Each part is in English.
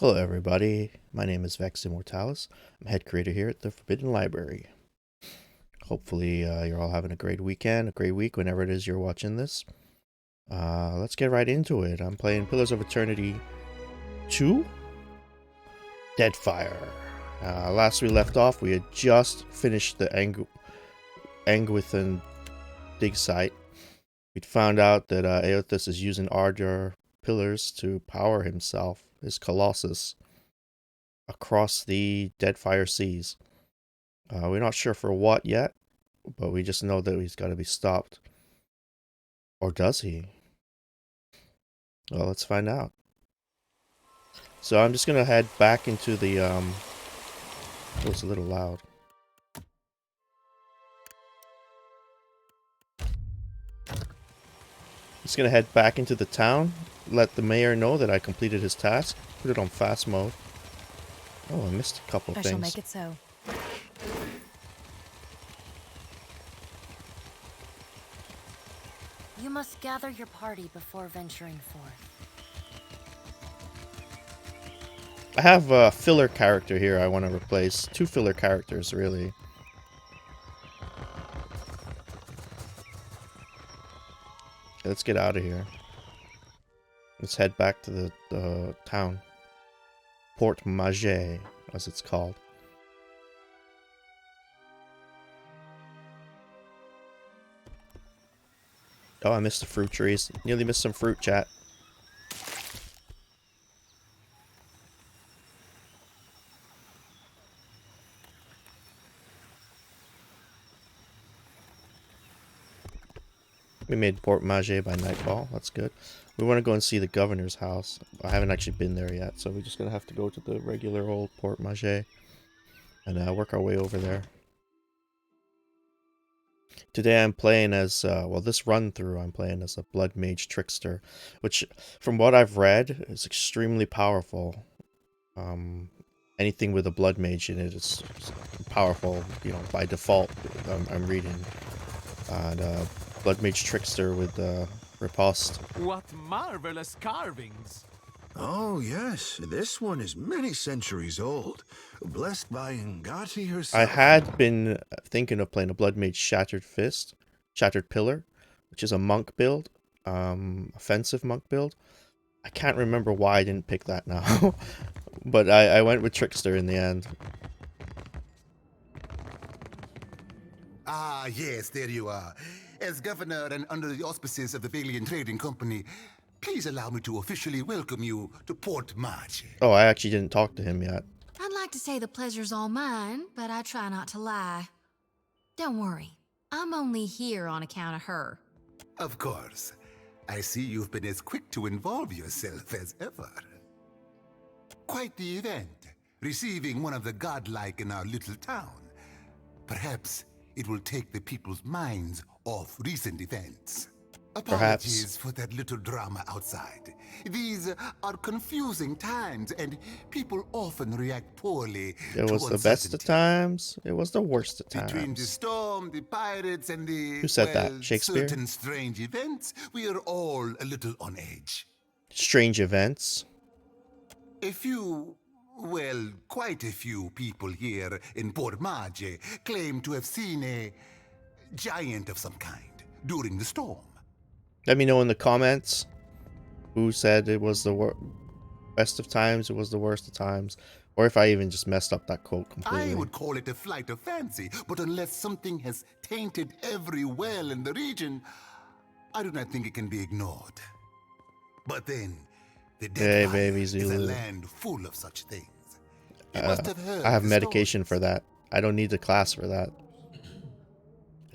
Hello everybody, my name is Vex Immortalis. I'm head creator here at the Forbidden Library. Hopefully you're all having a great weekend, a great week whenever it is you're watching this. Let's get right into it. I'm playing Pillars of Eternity 2, Deadfire. Last we left off, we had just finished the Anguithan dig site. We'd found out that Aothas is using Ardor pillars to power himself, his Colossus, across the Deadfire seas. We're not sure for what yet, but we just know that he's got to be stopped. Or does he? Well, let's find out. So I'm just gonna head back into the oh, it's a little loud. Just gonna head back into the town, let the mayor know that I completed his task, put it on fast mode. Oh, I missed a couple things. I shall make it so. You must gather your party before venturing forth. I have a filler character here I want to replace. 2 filler characters, really. Let's get out of here. Let's head back to the town. Port Mage, as it's called. Oh, I missed the fruit trees. Nearly missed some fruit, chat. We made Port Mage by nightfall. That's good. We want to go and see the governor's house. I haven't actually been there yet, so we're just going to have to go to the regular old Port Mage and work our way over there. Today I'm playing as, well, this run-through I'm playing as a Blood Mage Trickster, which, from what I've read, is extremely powerful. Anything with a Blood Mage in it is powerful, you know, by default, I'm reading. And, Blood Mage Trickster with, Riposte. What marvelous carvings! Oh, yes. This one is many centuries old. Blessed by Ngati herself. I had been thinking of playing a Blood Mage Shattered Pillar, which is a monk build, offensive monk build. I can't remember why I didn't pick that now, but I went with Trickster in the end. Ah, yes, there you are. As governor and under the auspices of the Valiant Trading Company, please allow me to officially welcome you to Port Mage. Oh, I actually didn't talk to him yet. I'd like to say the pleasure's all mine, but I try not to lie. Don't worry, I'm only here on account of her. Of course. I see you've been as quick to involve yourself as ever. Quite the event, receiving one of the godlike in our little town. Perhaps it will take the people's minds off recent events. Apologies for that little drama outside. These are confusing times, and people often react poorly. It was the best of times. It was the worst of times. Between the storm, the pirates, and the Who said that? Shakespeare? certain strange events, we are all a little on edge. Strange events. A few, well, quite a few people here in Port Mage claim to have seen a giant of some kind during the storm. Let me know in the comments who said it was the best of times, it was the worst of times, or if I even just messed up that quote completely. I would call it a flight of fancy, but unless something has tainted every well in the region, I do not think it can be ignored. But then, the Hey, Deadfire baby is a Zulu. land full of such things. You must have heard I have the medication stories. for that. I don't need the class for that.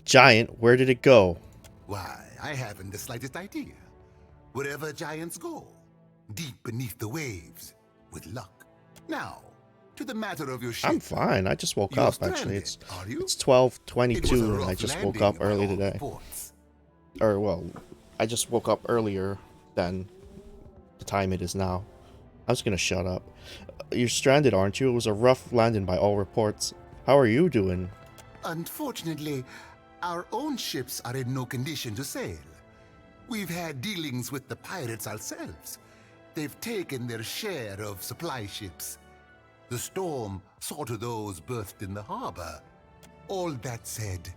Giant, where did it go? Why, I haven't the slightest idea. Wherever giants go, deep beneath the waves, with luck. Now, to the matter of your ship. I'm fine. I just woke You're up, stranded, actually. It's are you? 12:22 and I rough just woke landing up by early all today. reports. Or, well, I just woke up earlier than the time it is now. I was gonna shut up. You're stranded, aren't you? It was a rough landing by all reports. How are you doing? Unfortunately, our own ships are in no condition to sail. We've had dealings with the pirates ourselves, They've taken their share of supply ships. The storm saw to those berthed in the harbor. All that said,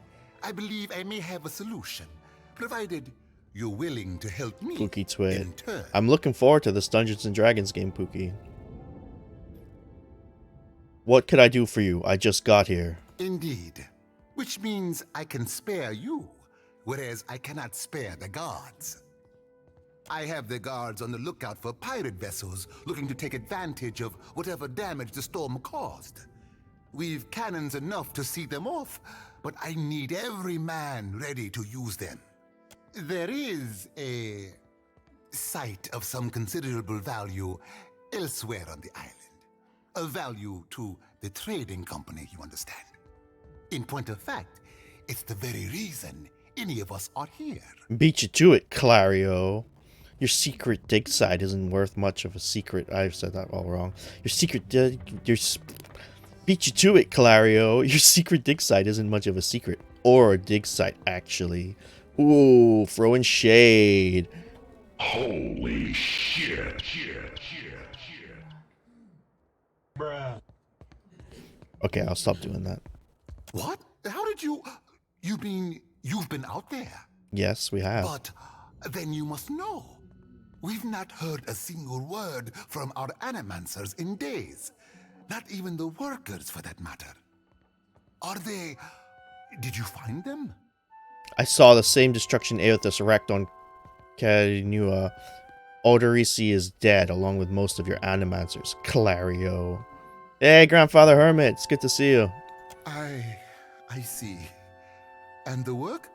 I believe I may have a solution, provided you're willing to help me Pookie Twit. in turn. I'm looking forward to this Dungeons and Dragons game, Pookie. What could I do for you? I just got here. Indeed. Which means I can spare you, whereas I cannot spare the guards. I have the guards on the lookout for pirate vessels looking to take advantage of whatever damage the storm caused. We've cannons enough to see them off, but I need every man ready to use them. There is a site of some considerable value elsewhere on the island. A value to the trading company, you understand. In point of fact, it's the very reason any of us are here. Beat you to it, Clario. Your secret dig site isn't worth much of a secret. I've said that all wrong. Your secret beat you to it, Clario. Your secret dig site isn't much of a secret. Or a dig site, actually. Ooh, throwing shade. Holy shit. Bruh. Okay, I'll stop doing that. What? How did you... You mean you've been out there? Yes, we have. But then you must know. We've not heard a single word from our animancers in days. Not even the workers, for that matter. Are they... Did you find them? I saw the same destruction Aothus wrecked on Kalinua. Odorisi is dead, along with most of your animancers. Clario. Hey, Grandfather Hermit. It's good to see you. I see. And the work?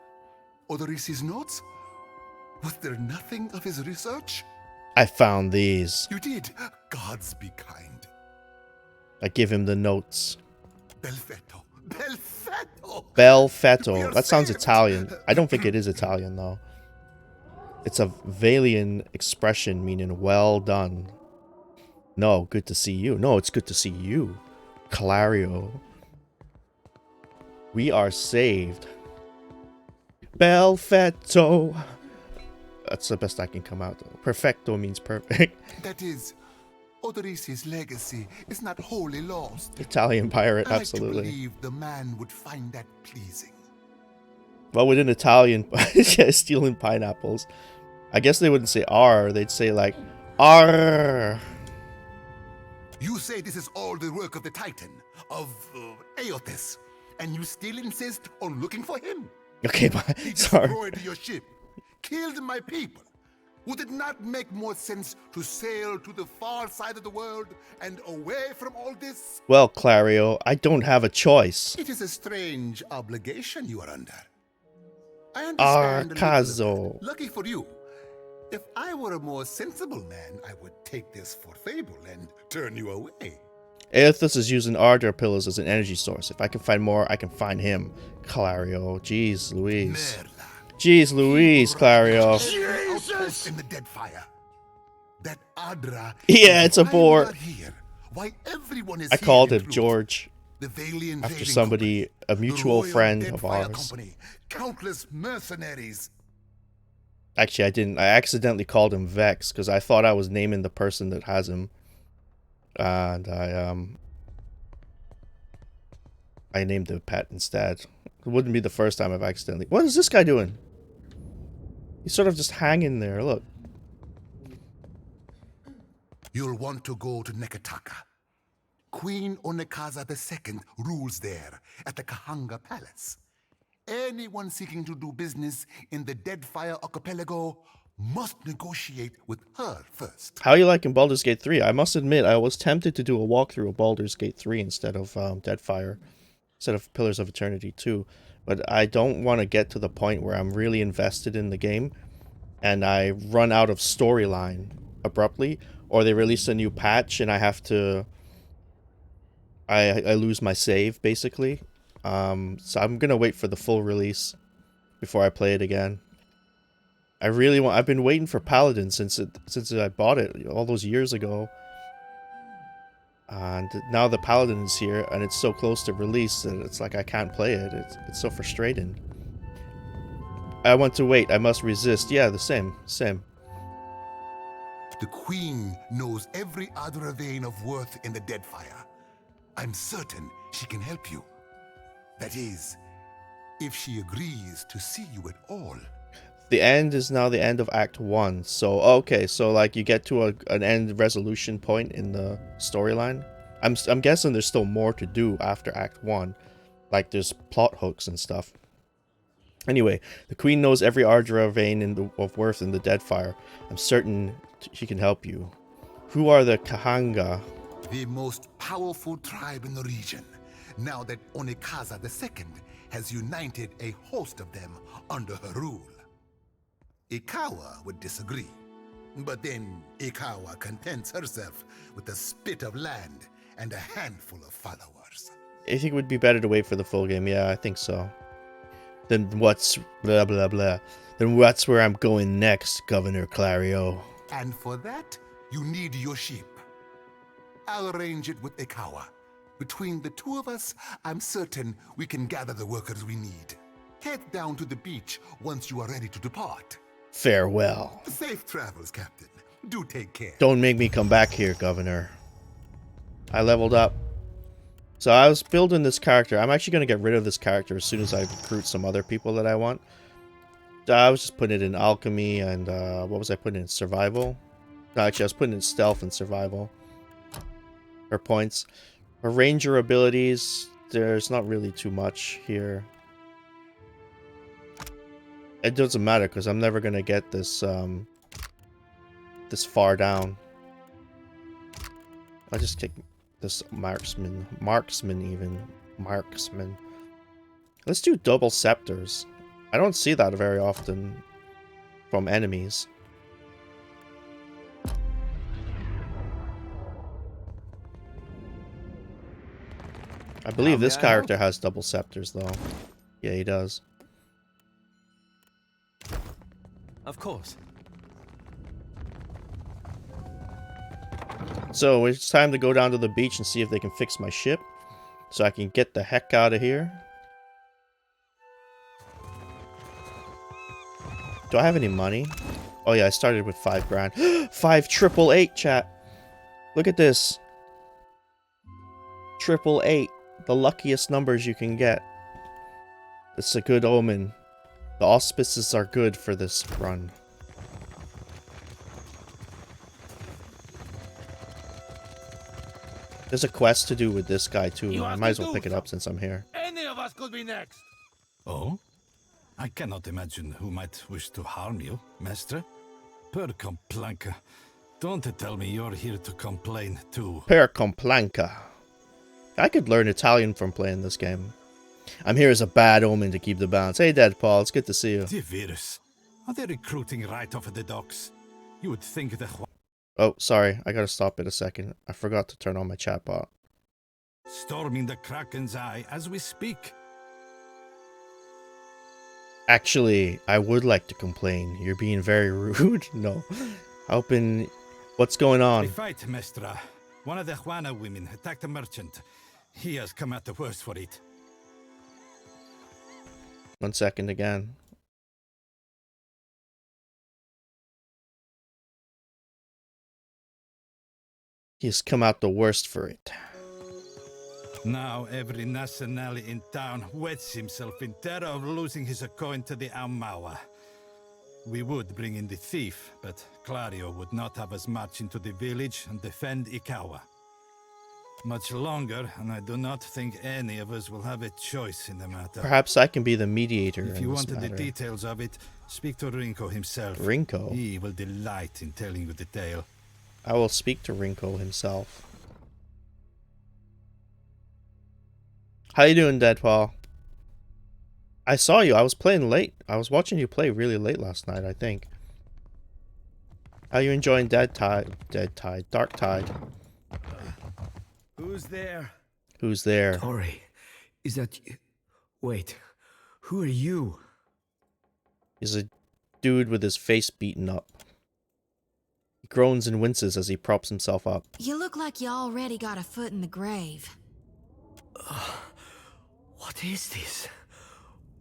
Odorisi's notes? Was there nothing of his research? I found these. You did. Gods be kind. I give him the notes. Belfetto. Belfetto! Belfetto. That sounds Italian. I don't think it is Italian, though. It's a Valian expression meaning well done. No, good to see you. No, it's good to see you. Clario. We are saved. Belfetto. That's the best I can come out. Perfecto means perfect. That is, Odorisi's legacy is not wholly lost. Italian pirate, I like absolutely. to believe the man would find that pleasing. Well, with an Italian, yeah, stealing pineapples. I guess they wouldn't say R. They'd say like R. You say this is all the work of the Titan, of Aothus, and you still insist on looking for him? Okay, He sorry. destroyed your ship, killed my people. Would it not make more sense to sail to the far side of the world and away from all this? Well, Clario, I don't have a choice. It is a strange obligation you are under. I understand a little Arcazo. of it. Lucky for you. If I were a more sensible man, I would take this for fable and turn you away. Aothus is using Ardor pillars as an energy source. If I can find more, I can find him. Clario. Jeez Louise. Merla. Jeez Louise, Clario. Jesus! In the dead fire. That Adra. Yeah, is it's a why bore. we are here. Why everyone is I here called him included. George The Valiant after Trading somebody, Company, a the mutual Royal friend Dead of Fire ours. Company, countless mercenaries. Actually, I didn't. I accidentally called him Vex because I thought I was naming the person that has him. And I named the pet instead. It wouldn't be the first time I've accidentally... What is this guy doing? He's sort of just hanging there, look. You'll want to go to Nekataka. Queen Onekaza II rules there at the Kahanga Palace. Anyone seeking to do business in the Deadfire Archipelago must negotiate with her first. How you liking Baldur's Gate 3? I must admit, I was tempted to do a walkthrough of Baldur's Gate 3 instead of Deadfire. Instead of Pillars of Eternity 2. But I don't want to get to the point where I'm really invested in the game and I run out of storyline abruptly, or they release a new patch and I have to... I lose my save, basically. So I'm gonna wait for the full release before I play it again. I really want... I've been waiting for Paladin since I bought it all those years ago. And now the Paladin is here, and it's so close to release that it's like I can't play it. It's so frustrating. I want to wait. I must resist. Yeah, the same. The Queen knows every other vein of worth in the Deadfire. I'm certain she can help you. That is, if she agrees to see you at all. The end is now the end of Act 1. So, okay, so like you get to an end resolution point in the storyline. I'm guessing there's still more to do after Act 1. Like there's plot hooks and stuff. Anyway, the Queen knows every Ardra vein of worth in the Deadfire. I'm certain she can help you. Who are the Kahanga? The most powerful tribe in the region, now that Onekaza II has united a host of them under her rule. Ikawa would disagree, but then Ikawa contents herself with a spit of land and a handful of followers. I think it would be better to wait for the full game. Yeah, I think so. Then what's blah blah blah. Then what's where I'm going next, Governor Clario? And for that, you need your ship. I'll arrange it with Ikawa. Between the two of us, I'm certain we can gather the workers we need. Head down to the beach once you are ready to depart. Farewell. Safe travels, Captain. Do take care. Don't make me come back here, Governor. I leveled up. So I was building this character. I'm actually going to get rid of this character as soon as I recruit some other people that I want. I was just putting it in alchemy and what was I putting in? Survival? No, actually I was putting in stealth and survival. Her points. Her ranger abilities, there's not really too much here. It doesn't matter because I'm never going to get this this far down. I just take this marksman even. Let's do double scepters. I don't see that very often from enemies. I believe this character has double scepters though. Yeah, he does. Of course. So it's time to go down to the beach and see if they can fix my ship so I can get the heck out of here. Do I have any money? Oh yeah, I started with 5 grand. 5,888, chat. Look at this. 888. The luckiest numbers you can get. It's a good omen. The auspices are good for this run. There's a quest to do with this guy too. I might as well pick it up since I'm here. Any of us could be next. Oh? I cannot imagine who might wish to harm you, Mestre. Per complanca. Don't tell me you're here to complain too. Per complanca. I could learn Italian from playing this game. I'm here as a bad omen to keep the balance. Hey, Deadpaul, it's good to see you. The virus. Are they recruiting right off at the docks? You would think the... Oh, sorry. I gotta stop it a second. I forgot to turn on my chat bot. Storming the Kraken's Eye as we speak. Actually, I would like to complain. You're being very rude. No. Helping... What's going on? A fight, Mestra. One of the Juana women attacked a merchant. He has come out the worst for it. 1 second again. He's come out the worst for it. Now every nationale in town wets himself in terror of losing his coin to the Aumaua. We would bring in the thief, but Clario would not have us march into the village and defend Ikawa. Much longer, and I do not think any of us will have a choice in the matter. Perhaps I can be the mediator If in you this wanted matter. the details of it, speak to Rinko himself. Rinko? He will delight in telling you the tale. I will speak to Rinko himself. How you doing, Deadpaul? I saw you. I was playing late. I was watching you play really late last night, I think. How you enjoying Dark Tide? Who's there? Who's there? Tori, is that you? Wait, who are you? He's a dude with his face beaten up. He groans and winces as he props himself up. You look like you already got a foot in the grave. What is this?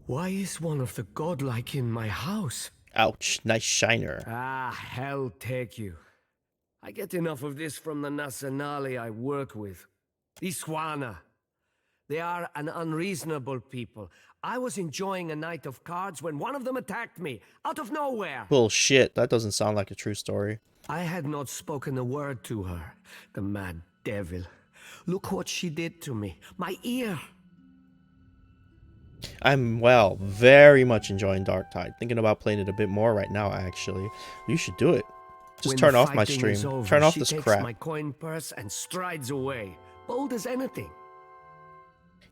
Why is one of the godlike in my house? Ouch, nice shiner. Ah, hell take you. I get enough of this from the Nasanali I work with. These Swana. They are an unreasonable people. I was enjoying a night of cards when one of them attacked me, out of nowhere. Bullshit. That doesn't sound like a true story. I had not spoken a word to her, the mad devil. Look what she did to me. My ear. I'm, well, very much enjoying Dark Tide. Thinking about playing it a bit more right now, actually. You should do it. Just When turn the off my fighting stream. is over, Turn off she this takes crap. my coin purse and strides away, bold as anything.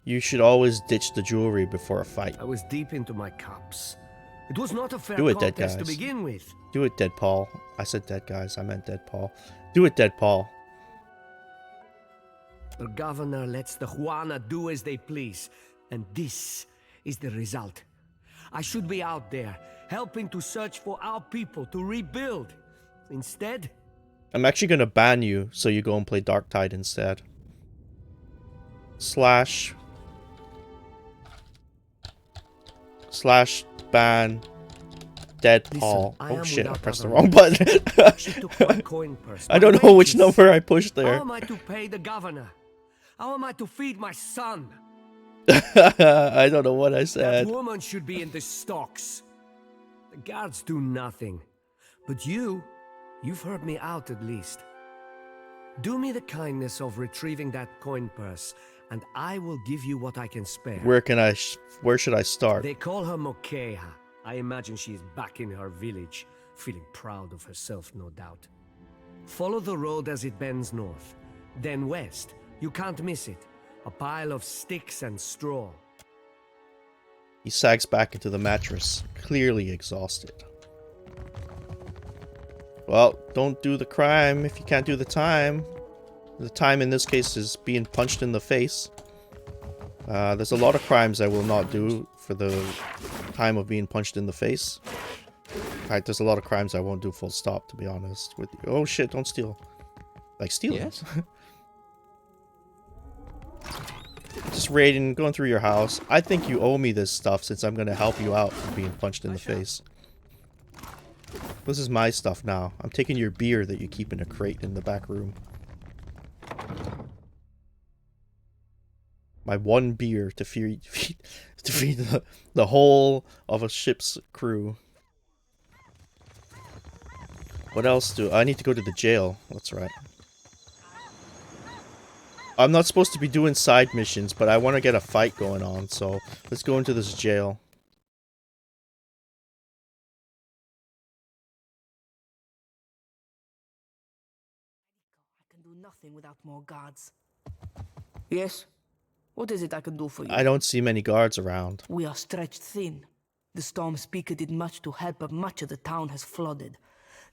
You should always ditch the jewelry before a fight. I was deep into my cups. It was not a fair Do it, dead contest to guys. begin with. Do it, Dead Paul. I said dead guys. I meant Dead Paul. Do it, Dead Paul. The governor lets the Juana do as they please, and this is the result. I should be out there, helping to search for our people to rebuild. Instead, I'm actually going to ban you so you go and play Dark Tide instead. / ban Dead Paul. I Oh am shit, I without pressed the other wrong button. she took my coin purse. I my don't know which wages. number I pushed How there. am I to pay the governor? How am I to feed my son? I don't know what I said. That woman should be in the stocks. The guards do nothing. But you've heard me out at least. Do me the kindness of retrieving that coin purse, and I will give you what I can spare. Where should I start? They call her Mokeha. I imagine she is back in her village, feeling proud of herself, no doubt. Follow the road as it bends north, then west. You can't miss it. A pile of sticks and straw. He sags back into the mattress, clearly exhausted. Well, don't do the crime if you can't do the time. The time in this case is being punched in the face. There's a lot of crimes I will not do for the time of being punched in the face. In fact, there's a lot of crimes I won't do full stop, to be honest with you. Oh shit, don't steal. Like, steal it. Just raiding, going through your house. I think you owe me this stuff since I'm gonna help you out from being punched in the face. This is my stuff now. I'm taking your beer that you keep in a crate in the back room. My one beer to feed the whole of a ship's crew. What else do I need to go to the jail? That's right. I'm not supposed to be doing side missions, but I want to get a fight going on, so let's go into this jail. I can do nothing without more guards. Yes? What is it I can do for you? I don't see many guards around. We are stretched thin. The Storm Speaker did much to help, but much of the town has flooded.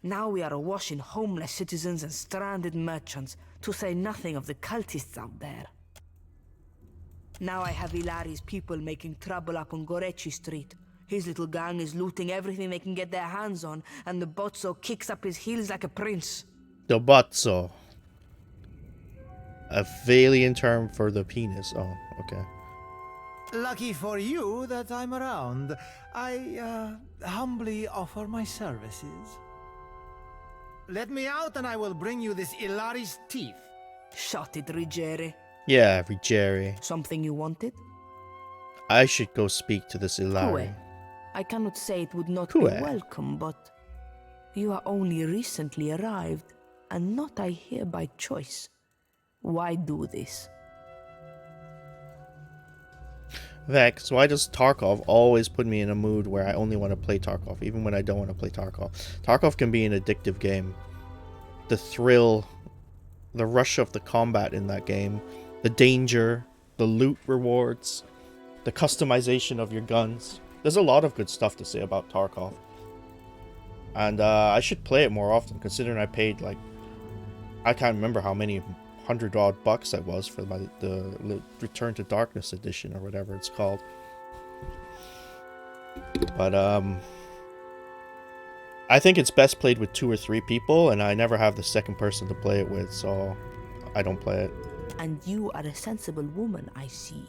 Now we are awash in homeless citizens and stranded merchants, to say nothing of the cultists out there. Now I have Ilari's people making trouble up on Gorechi Street. His little gang is looting everything they can get their hands on, and the Bozzo kicks up his heels like a prince. The Bozzo. A Valian term for the penis. Oh, okay. Lucky for you that I'm around. I humbly offer my services. Let me out and I will bring you this Ilari's teeth. Shut it, Ruggieri. Yeah, Ruggieri. Something you wanted? I should go speak to this Ilari. Kue. I cannot say it would not Kue. be welcome, but you are only recently arrived, and not I here by choice. Why do this? Vex, why does Tarkov always put me in a mood where I only want to play Tarkov, even when I don't want to play Tarkov? Tarkov can be an addictive game. The thrill, the rush of the combat in that game, the danger, the loot rewards, the customization of your guns. There's a lot of good stuff to say about Tarkov. And I should play it more often, considering I paid like, I can't remember how many $100 bucks I was for the Return to Darkness edition or whatever it's called. But I think it's best played with 2 or 3 people, and I never have the second person to play it with, so I don't play it. And you are a sensible woman, I see.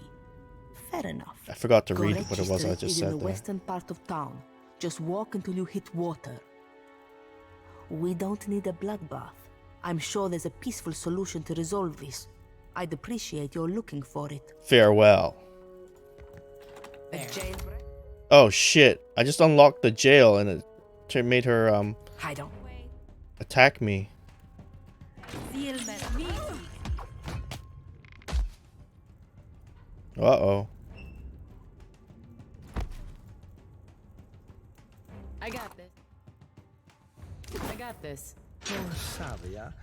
Fair enough. I forgot to read what it was I Street just is in said the there. western part of town. Just walk until you hit water. We don't need a bloodbath. I'm sure there's a peaceful solution to resolve this. I'd appreciate your looking for it. Farewell. Oh shit! I just unlocked the jail and it made her Hide on. attack me. Uh-oh. I got this. I got this. Poor Savia.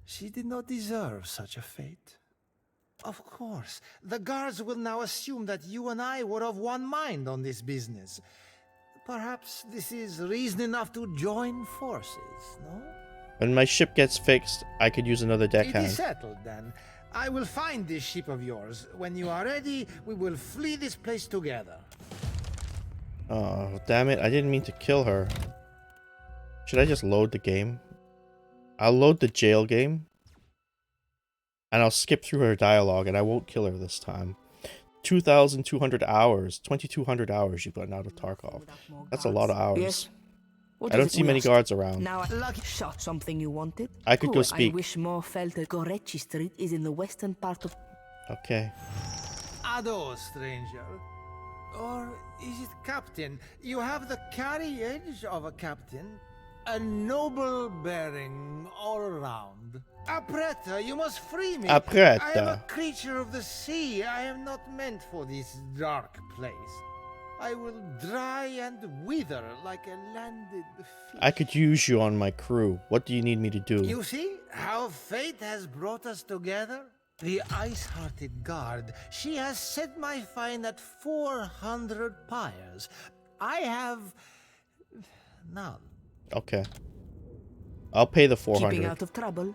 She did not deserve such a fate. Of course, the guards will now assume that you and I were of one mind on this business. Perhaps this is reason enough to join forces, no? When my ship gets fixed, I could use another It deckhand. is settled then. I will find this ship of yours. When you are ready, we will flee this place together. Oh, damn it. I didn't mean to kill her. Should I just load the game? I'll load the jail game. And I'll skip through her dialogue and I won't kill her this time. 2,200 hours. 2,200 hours you've gotten out of Tarkov. That's a lot of hours. Yes. I don't see many guards around. Now, shot something you wanted? I could go Cool. speak. I wish more felt that Gorechi Street is in the western part of... Okay. Ado, stranger. Or is it captain? You have the carriage of a captain. A noble bearing all around. Apretta, you must free me. Apretta. I am a creature of the sea. I am not meant for this dark place. I will dry and wither like a landed fish. I could use you on my crew. What do you need me to do? You see how fate has brought us together? The ice-hearted guard. She has set my fine at 400 pyres. I have none. Okay. I'll pay the Keeping 400. out of trouble.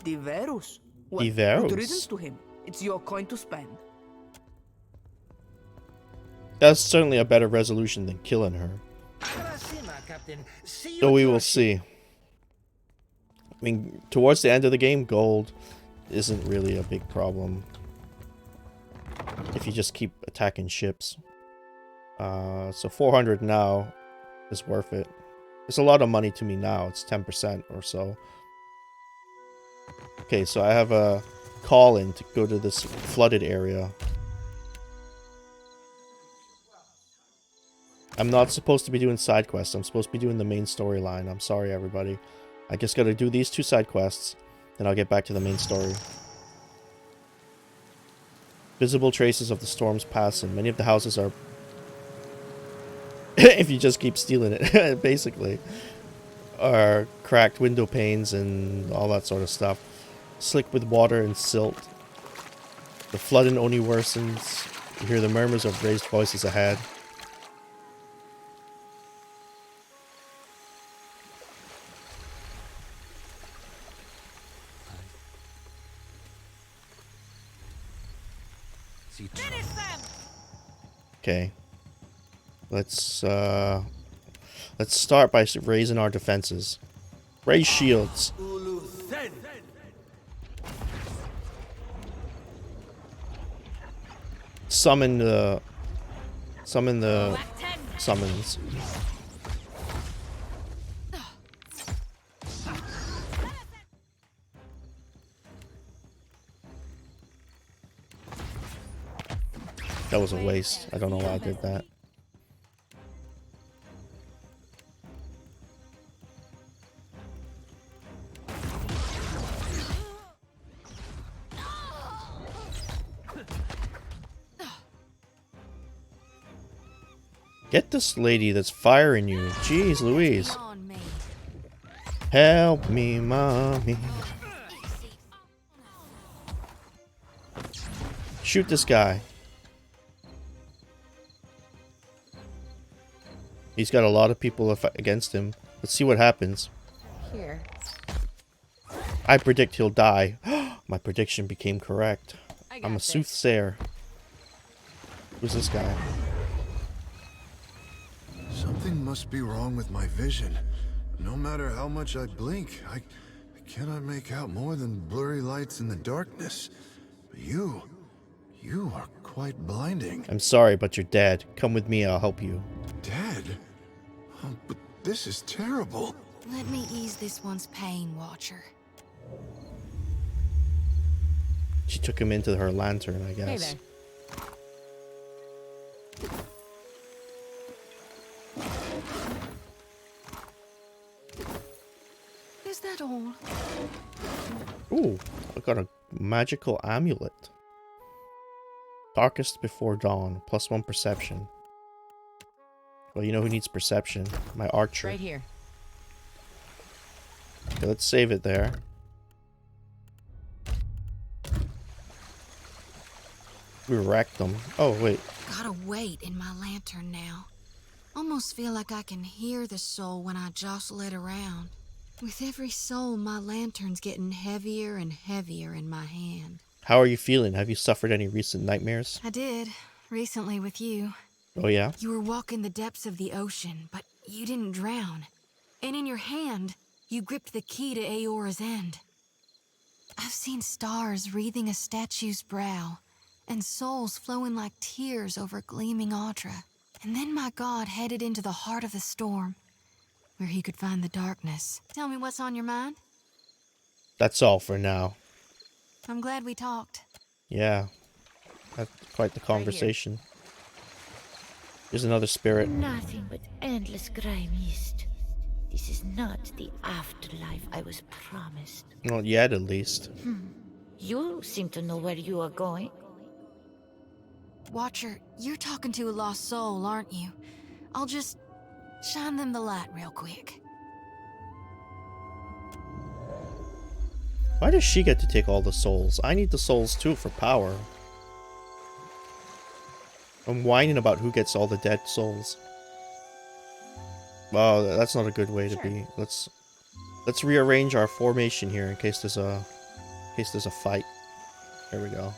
Diverus. Well, Diverus? good riddance to him. It's your coin to spend. That's certainly a better resolution than killing her. So we will see. I mean, towards the end of the game, gold isn't really a big problem. If you just keep attacking ships. So 400 now is worth it. It's a lot of money to me now. It's 10% or so. Okay, so I have a call in to go to this flooded area. I'm not supposed to be doing side quests. I'm supposed to be doing the main storyline. I'm sorry, everybody. I just gotta do these 2 side quests, then I'll get back to the main story. Visible traces of the storm's passing. Many of the houses are... if you just keep stealing it, basically. Are cracked window panes and all that sort of stuff. Slick with water and silt. The flooding only worsens. You hear the murmurs of raised voices ahead. Okay. Let's start by raising our defenses. Raise shields. Summon the summons. That was a waste. I don't know why I did that. Get this lady that's firing you. Jeez Louise. Help me, mommy. Shoot this guy. He's got a lot of people against him. Let's see what happens. Here. I predict he'll die. My prediction became correct. I'm a soothsayer. Who's this guy? Something must be wrong with my vision. No matter how much I blink, I cannot make out more than blurry lights in the darkness. But you are quite blinding. I'm sorry, but you're dead. Come with me, I'll help you. Dead? Oh, but this is terrible. Let me ease this one's pain, Watcher. She took him into her lantern, I guess. Hey there. Is that all? Ooh, I got a magical amulet. Darkest before dawn, +1 perception. Well, you know who needs perception? My archer. Right here. Okay, let's save it there. We wrecked them. Oh, wait. Gotta wait in my lantern now. Almost feel like I can hear the soul when I jostle it around. With every soul, my lantern's getting heavier and heavier in my hand. How are you feeling? Have you suffered any recent nightmares? I did, recently with you. Oh, yeah? You were walking the depths of the ocean, but you didn't drown. And in your hand, you gripped the key to Aora's end. I've seen stars wreathing a statue's brow, and souls flowing like tears over gleaming Audra. And then my god headed into the heart of the storm, where he could find the darkness. Tell me what's on your mind? That's all for now. I'm glad we talked. Yeah. That's quite the conversation. There's another spirit. Nothing but endless grey mist. This is not the afterlife I was promised. Not yet, at least. You seem to know where you are going. Watcher, you're talking to a lost soul, aren't you? I'll just shine them the light real quick. Why does she get to take all the souls? I need the souls too for power. I'm whining about who gets all the dead souls. Wow, that's not a good way to be. Let's rearrange our formation here in case there's a fight. There we go.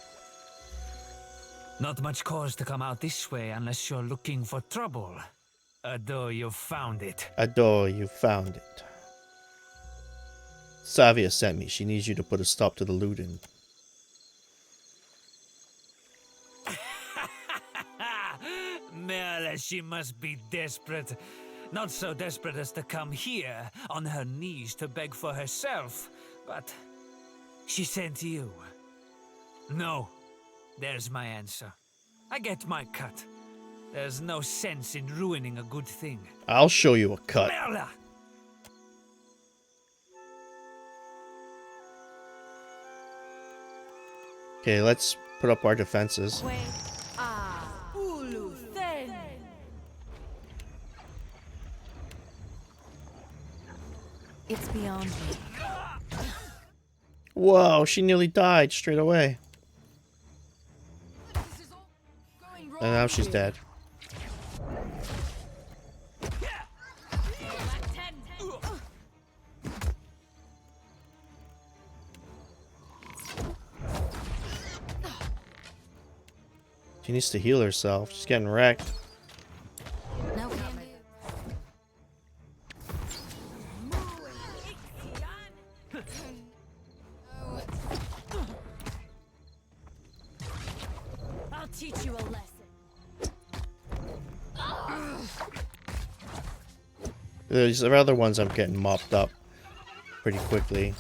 Not much cause to come out this way unless you're looking for trouble. Although you've found it. Adore, you found it. Savia sent me. She needs you to put a stop to the looting. Merle, she must be desperate. Not so desperate as to come here on her knees to beg for herself, but she sent you. No, there's my answer. I get my cut. There's no sense in ruining a good thing. I'll show you a cut. Merle! Okay, let's put up our defenses. It's beyond me. Whoa, she nearly died straight away. And now she's dead. She needs to heal herself. She's getting wrecked. No can do. I'll teach you a lesson. There's other ones I'm getting mopped up pretty quickly.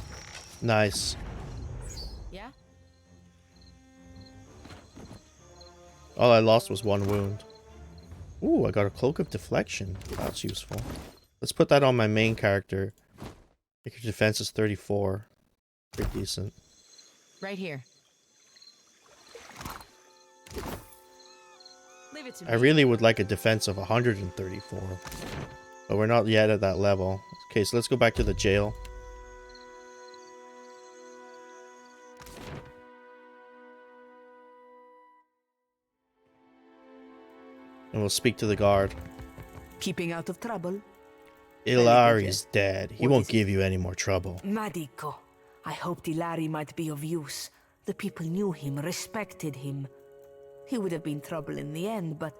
Nice. Yeah? All I lost was 1 wound. Ooh, I got a cloak of deflection. That's useful. Let's put that on my main character. Your defense is 34. Pretty decent. Right here. Leave it to me. I really would like a defense of 134. But we're not yet at that level. Okay, so let's go back to the jail. And we'll speak to the guard. Keeping out of trouble? Ilari's dead. He What won't is it? give you any more trouble. Madiko, I hoped Ilari might be of use. The people knew him, respected him. He would have been trouble in the end, but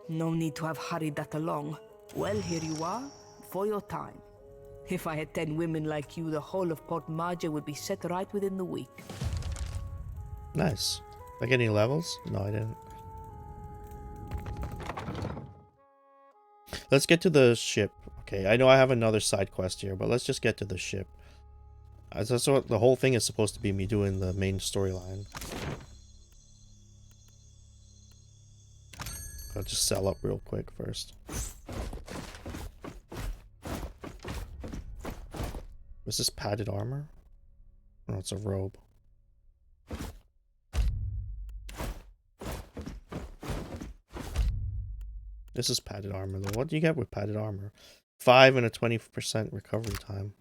no need to have hurried that along. Well, here you are, for your time. If I had 10 women like you, the whole of Port Maja would be set right within the week. Nice. Did I get any levels? No, I didn't. Let's get to the ship. Okay, I know I have another side quest here, but let's just get to the ship. That's what the whole thing is supposed to be, me doing the main storyline. I'll just sell up real quick first. Is this padded armor? No, it's a robe. This is padded armor though. What do you get with padded armor? 5 and a 20% recovery time.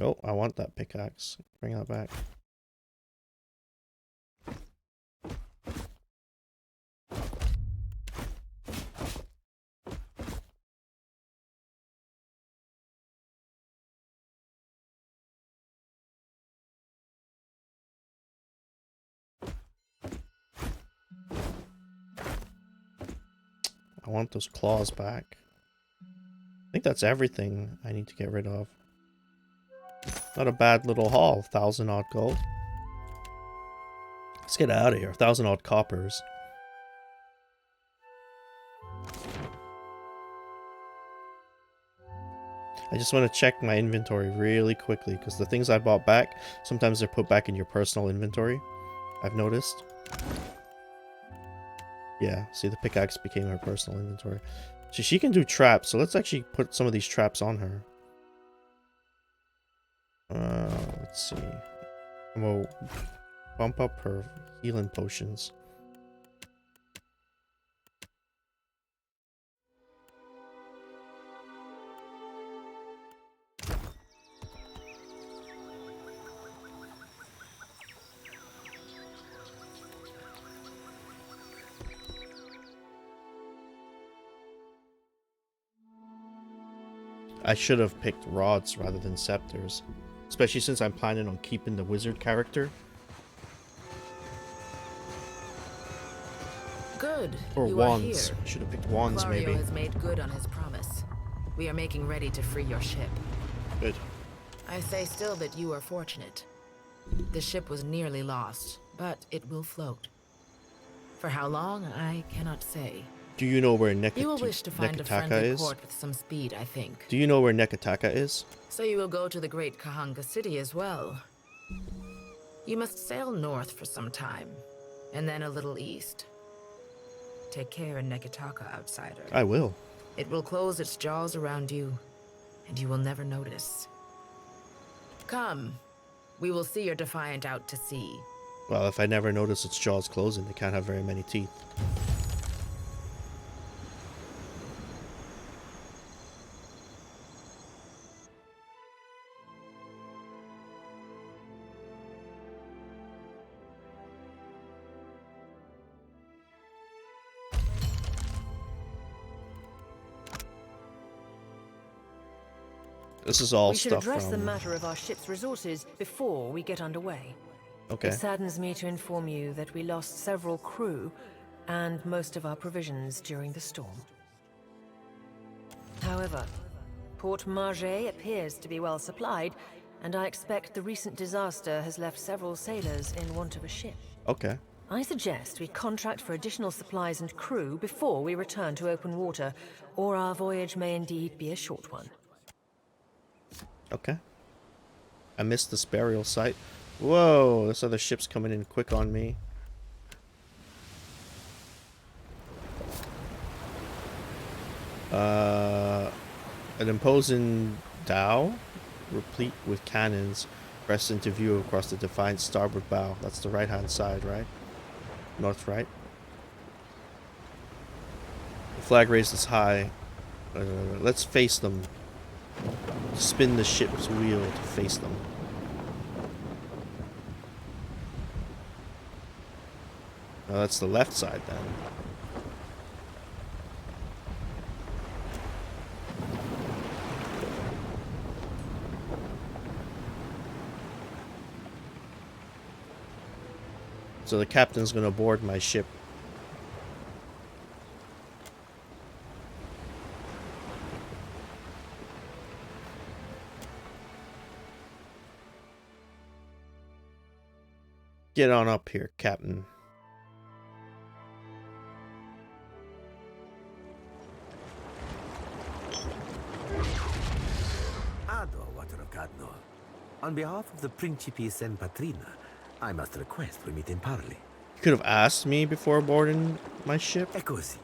Oh, I want that pickaxe. Bring that back. I want those claws back. I think that's everything I need to get rid of. Not a bad little haul. 1,000 odd gold. Let's get out of here. 1,000 odd coppers. I just want to check my inventory really quickly because the things I bought back, sometimes they're put back in your personal inventory. I've noticed. Yeah, see, the pickaxe became her personal inventory. So she can do traps, so let's actually put some of these traps on her. Let's see. I'm gonna bump up her healing potions. I should have picked rods rather than scepters. Especially since I'm planning on keeping the wizard character. Good. Or you wands. Are here. I should have picked wands, Clario maybe. has made good on his promise. We are making ready to free your ship. Good. I say still that you are fortunate. The ship was nearly lost, but it will float. For how long, I cannot say. Do you know where You will wish to find a friendly Nekataka is? port with some speed, I think. Do you know where Nekataka is? So you will go to the great Kahanga city as well. You must sail north for some time, and then a little east. Take care in Nekataka, outsider. I will. It will close its jaws around you, and you will never notice. Come, we will see your defiant out to sea. Well, if I never notice its jaws closing, they can't have very many teeth. This is all we should stuff address the from... matter of our ship's resources before we get underway. Okay. It saddens me to inform you that we lost several crew and most of our provisions during the storm. However, Port Margé appears to be well supplied, and I expect the recent disaster has left several sailors in want of a ship. Okay. I suggest we contract for additional supplies and crew before we return to open water, or our voyage may indeed be a short one. Okay. I missed this burial site. Whoa, this other ship's coming in quick on me. An imposing dhow, replete with cannons, pressed into view across the defined starboard bow. That's the right-hand side, right? North right. The flag raised is high. Let's face them. Spin the ship's wheel to face them. Oh, that's the left side then. So the captain's gonna board my ship. Get on up here, Captain. Cado, Water of Cadno. On behalf of the Principe San Patrina, I must request we meet in parley. You could have asked me before boarding my ship. Eccosi.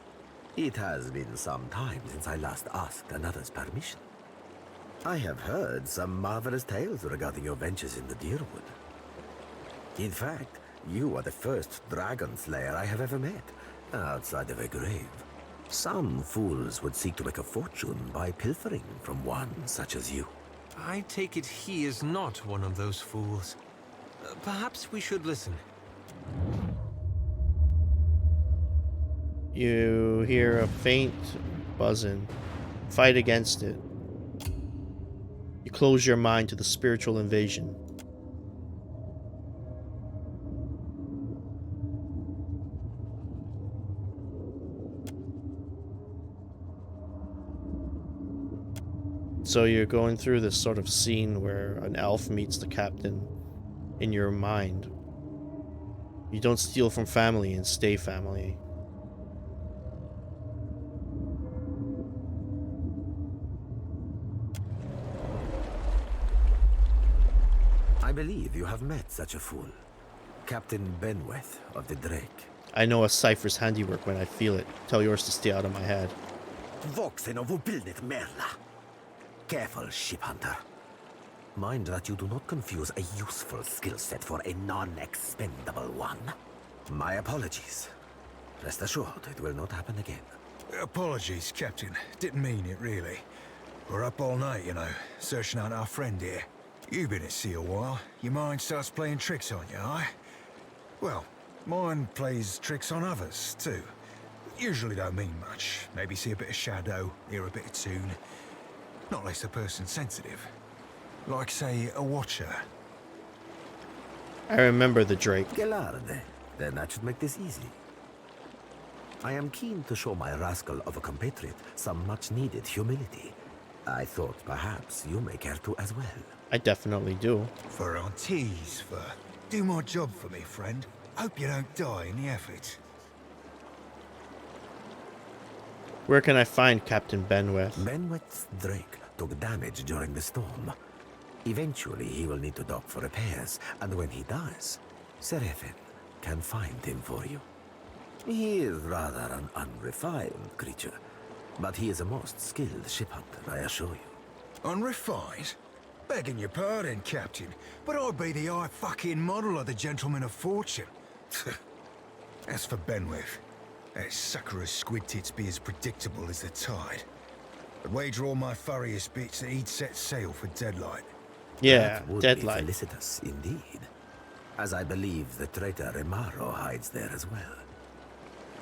It has been some time since I last asked another's permission. I have heard some marvelous tales regarding your ventures in the Deerwood. In fact, you are the first dragon slayer I have ever met, outside of a grave. Some fools would seek to make a fortune by pilfering from one such as you. I take it he is not one of those fools. Perhaps we should listen. You hear a faint buzzing. Fight against it. You close your mind to the spiritual invasion. So you're going through this sort of scene where an elf meets the captain in your mind. You don't steal from family and stay family. I believe you have met such a fool. Captain Benweth of the Drake. I know a cipher's handiwork when I feel it. Tell yours to stay out of my head. Voxen of Ubilnet Merla. Careful, ship hunter. Mind that you do not confuse a useful skill set for a non-expendable one. My apologies. Rest assured, it will not happen again. Apologies, Captain. Didn't mean it, really. We're up all night, you know, searching out our friend here. You've been at sea a while. Your mind starts playing tricks on you, eh? Well, mine plays tricks on others, too. Usually don't mean much. Maybe see a bit of shadow, hear a bit of tune. Not unless the person's sensitive. Like, say, a watcher. I remember the Drake. Gelarde. Then that should make this easy. I am keen to show my rascal of a compatriot some much-needed humility. I thought perhaps you may care to as well. I definitely do. For aunties, for do my job for me, friend. Hope you don't die in the effort. Where can I find Captain Benweth? Benweth's Drake took damage during the storm. Eventually, he will need to dock for repairs, and when he does, Seraphin can find him for you. He is rather an unrefined creature, but he is a most skilled ship hunter, I assure you. Unrefined? Begging your pardon, Captain, but I'd be the high fucking model of the gentleman of fortune. As for Benweth, that sucker of squid tits be as predictable as the tide. I'd wager all my furriest bits that he'd set sail for Deadlight. Yeah, that would Deadlight. Be felicitous indeed, as I believe the traitor Remaro hides there as well.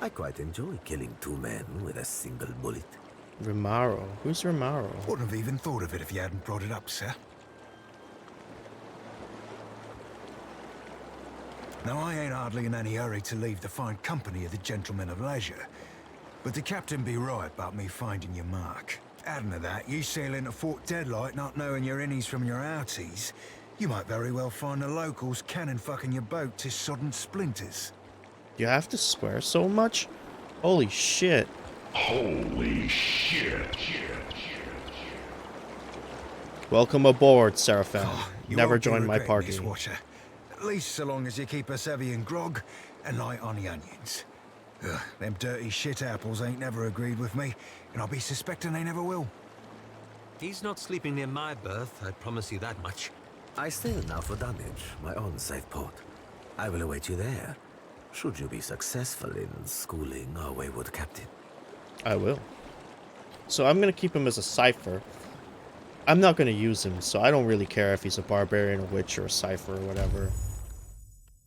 I quite enjoy killing two men with a single bullet. Remaro? Who's Remaro? Wouldn't have even thought of it if you hadn't brought it up, sir. Now, I ain't hardly in any hurry to leave the fine company of the gentlemen of leisure, but the captain be right about me finding your mark. Adding to that, you sail into Fort Deadlight not knowing your innies from your outies, you might very well find the locals cannon fucking your boat to sodden splinters. You have to swear so much? Holy shit. Holy shit. Welcome aboard, Seraphim. You Never won't be join my regretting party. this, Watcher. At least so long as you keep us heavy in grog and light on the onions. Ugh, them dirty shit apples ain't never agreed with me, and I'll be suspecting they never will. He's not sleeping near my berth, I promise you that much. I sail now for Dunwich, my own safe port. I will await you there, should you be successful in schooling our wayward captain. I will. So I'm going to keep him as a cipher. I'm not going to use him, so I don't really care if he's a barbarian, a witch, or a cipher, or whatever.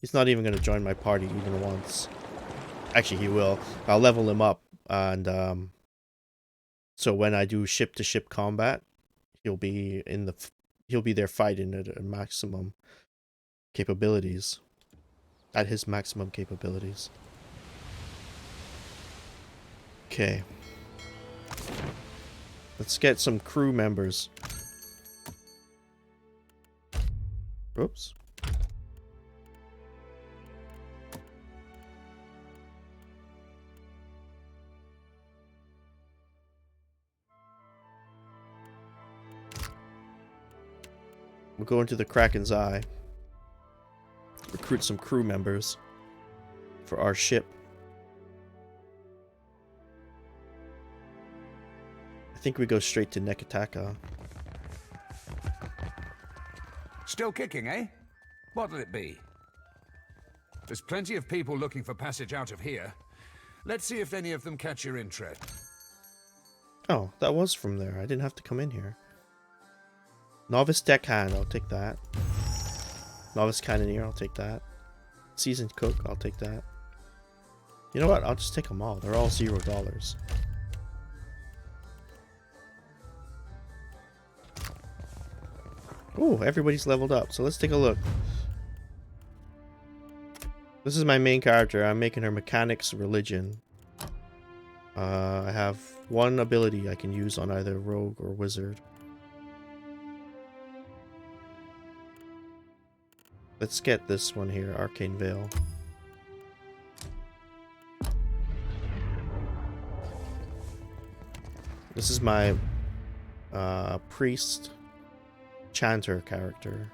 He's not even going to join my party even once. Actually, he will. I'll level him up, and so when I do ship-to-ship combat, he'll be there fighting at a maximum capabilities. At his maximum capabilities. Okay. Let's get some crew members. Oops. We'll go into the Kraken's Eye. Recruit some crew members for our ship. I think we go straight to Nekataka. Still kicking, eh? What'll it be? There's plenty of people looking for passage out of here. Let's see if any of them catch your interest. Oh, that was from there. I didn't have to come in here. Novice Deckhand, I'll take that. Novice Cannoneer, I'll take that. Seasoned Cook, I'll take that. You know what? I'll just take them all. They're all $0. Ooh, everybody's leveled up. So let's take a look. This is my main character. I'm making her Mechanics Religion. I have one ability I can use on either Rogue or Wizard. Let's get this one here, Arcane Veil. This is my Priest Chanter character.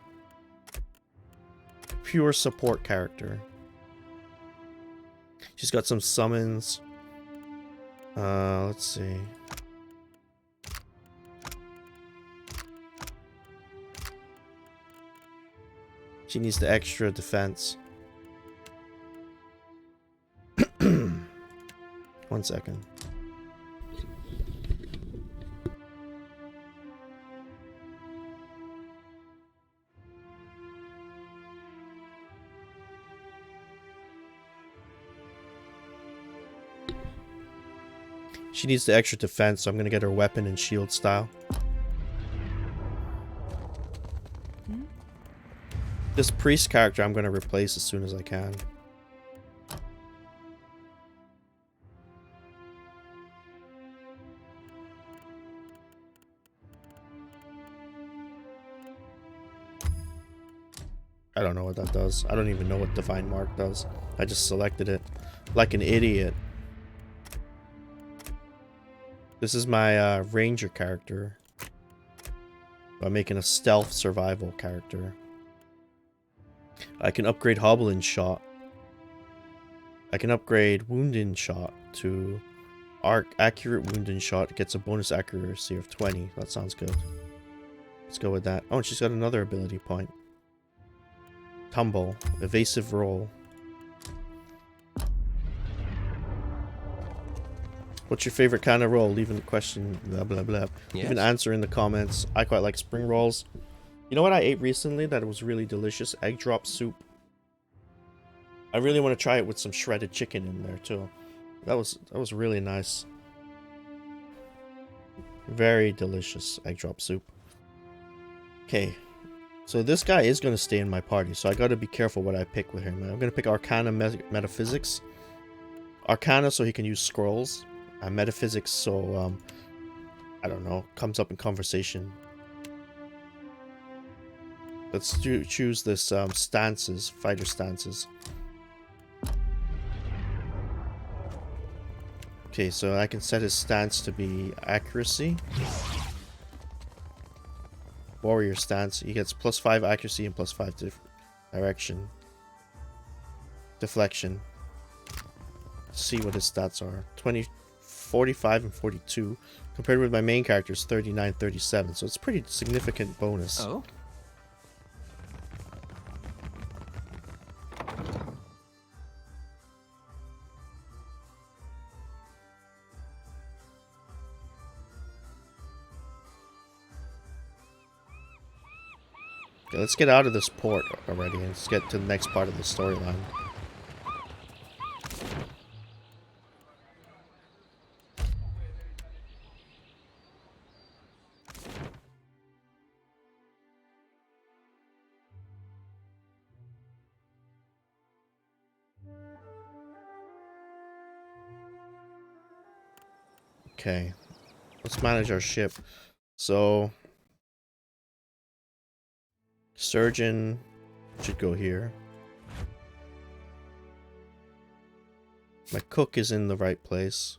Pure support character. She's got some summons. Let's see. She needs the extra defense. 1 second. She needs the extra defense, so I'm gonna get her weapon and shield style. This priest character I'm gonna replace as soon as I can. I don't know what that does. I don't even know what Divine Mark does. I just selected it like an idiot. This is my ranger character. I'm making a stealth survival character. I can upgrade Hobbling Shot. I can upgrade Wounding Shot to Accurate Wounding Shot. It gets a bonus accuracy of 20. That sounds good. Let's go with that. Oh, and she's got another ability point. Tumble. Evasive Roll. What's your favorite kind of roll? Leave a question, blah, blah, blah. Leave an answer in the comments. I quite like spring rolls. You know what I ate recently that was really delicious? Egg drop soup. I really want to try it with some shredded chicken in there too. That was really nice. Very delicious egg drop soup. Okay. So this guy is going to stay in my party, so I got to be careful what I pick with him. I'm going to pick Arcana Metaphysics. Arcana so he can use scrolls. Metaphysics so, I don't know, comes up in conversation. Let's choose this stances, fighter stances. Okay, so I can set his stance to be accuracy. Warrior stance, he gets +5 accuracy and +5 direction. Deflection. Let's see what his stats are. 20, 45, and 42. Compared with my main character's 39, 37. So it's a pretty significant bonus. Oh? Okay, let's get out of this port already and let's get to the next part of the storyline. Okay, let's manage our ship. So Surgeon should go here. My cook is in the right place.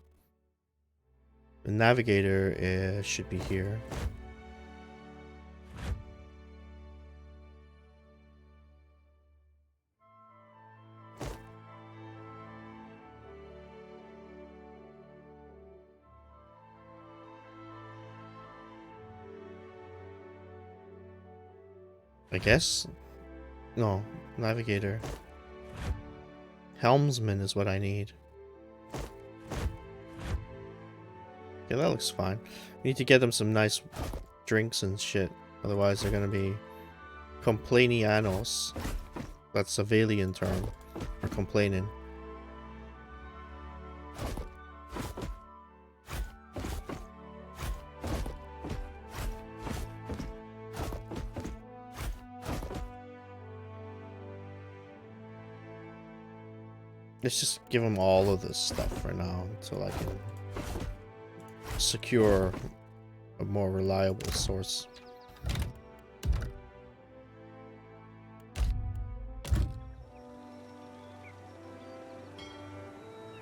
The navigator should be here. I guess? No, navigator. Helmsman is what I need. Yeah, that looks fine. We need to get them some nice drinks and shit. Otherwise they're gonna be complainianos. That's a Valian term for complaining. Let's just give them all of this stuff for now until I can secure a more reliable source.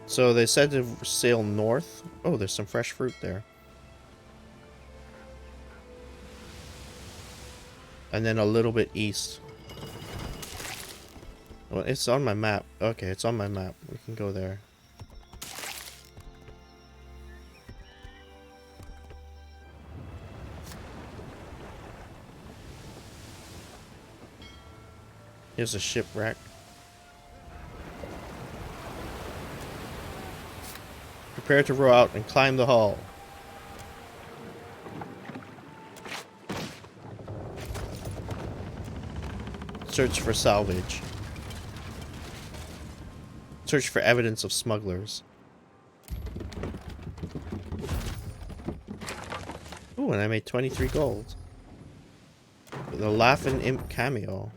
So they said to sail north. Oh, there's some fresh fruit there. And then a little bit east. Well, it's on my map. Okay, it's on my map. We can go there. Here's a shipwreck. Prepare to row out and climb the hull. Search for salvage. Search for evidence of smugglers. Ooh, and I made 23 gold. With a Laughing Imp cameo.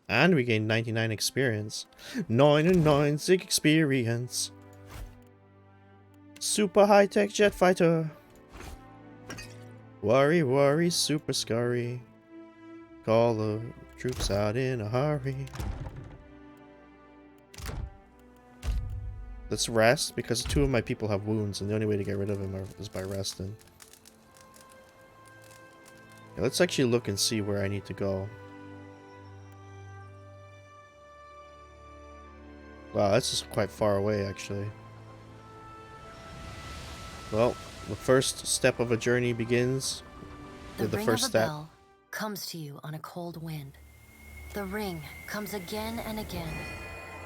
And we gained 99 experience. 99 sick experience. Super high-tech jet fighter. Worry, worry, super scurry. Call the troops out in a hurry. Let's rest, because 2 of my people have wounds, and the only way to get rid of them is by resting. Yeah, let's actually look and see where I need to go. Wow, that's just quite far away, actually. Well, the first step of a journey begins with the first step. The ring of a bell comes to you on a cold wind. The ring comes again and again,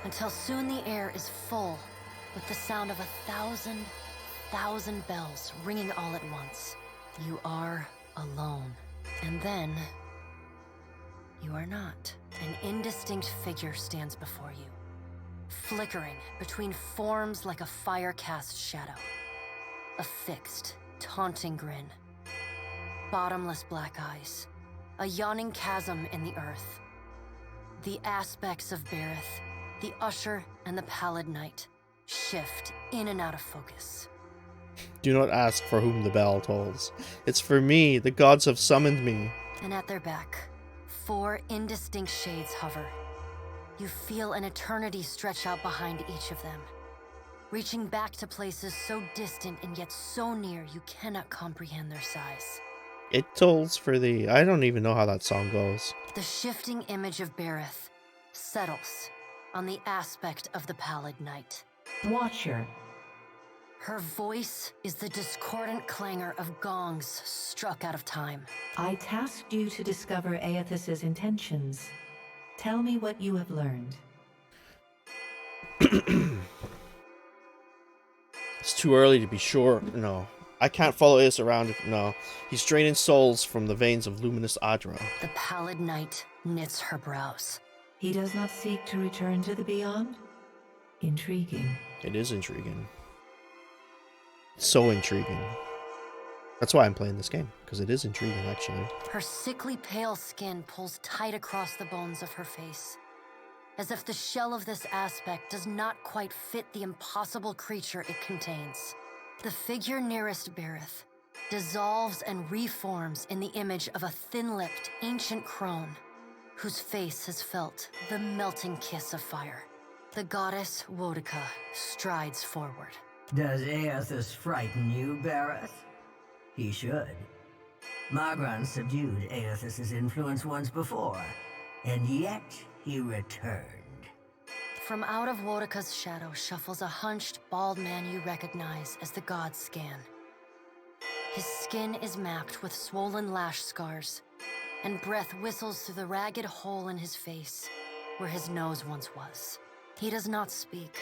until soon the air is full with the sound of 1,000,000 bells ringing all at once. You are alone. And then, you are not. An indistinct figure stands before you, flickering between forms like a fire-cast shadow. A fixed, taunting grin. Bottomless black eyes. A yawning chasm in the earth. The aspects of Berith, the Usher and the Pallid Knight, shift in and out of focus. Do not ask for whom the bell tolls. It's for me. The gods have summoned me. And at their back, 4 indistinct shades hover. You feel an eternity stretch out behind each of them, reaching back to places so distant and yet so near you cannot comprehend their size. It tolls for thee. I don't even know how that song goes. The shifting image of Berith settles on the aspect of the Pallid Knight. Watcher. Her voice is the discordant clangor of gongs struck out of time. I tasked you to discover Aethys's intentions. Tell me what you have learned. It's too early to be sure. No. I can't follow Ace around. No. He's draining souls from the veins of luminous Adra. The Pallid Knight knits her brows. He does not seek to return to the beyond? Intriguing. It is intriguing. So intriguing. That's why I'm playing this game, because it is intriguing, actually. Her sickly pale skin pulls tight across the bones of her face, as if the shell of this aspect does not quite fit the impossible creature it contains. The figure nearest Berith dissolves and reforms in the image of a thin-lipped, ancient crone, whose face has felt the melting kiss of fire. The goddess Wodica strides forward. Does Aethys frighten you, Berith? He should. Margron subdued Aethys's influence once before, and yet he returned. From out of Wodica's shadow shuffles a hunched, bald man you recognize as the god Scan. His skin is mapped with swollen lash scars, and breath whistles through the ragged hole in his face, where his nose once was. He does not speak,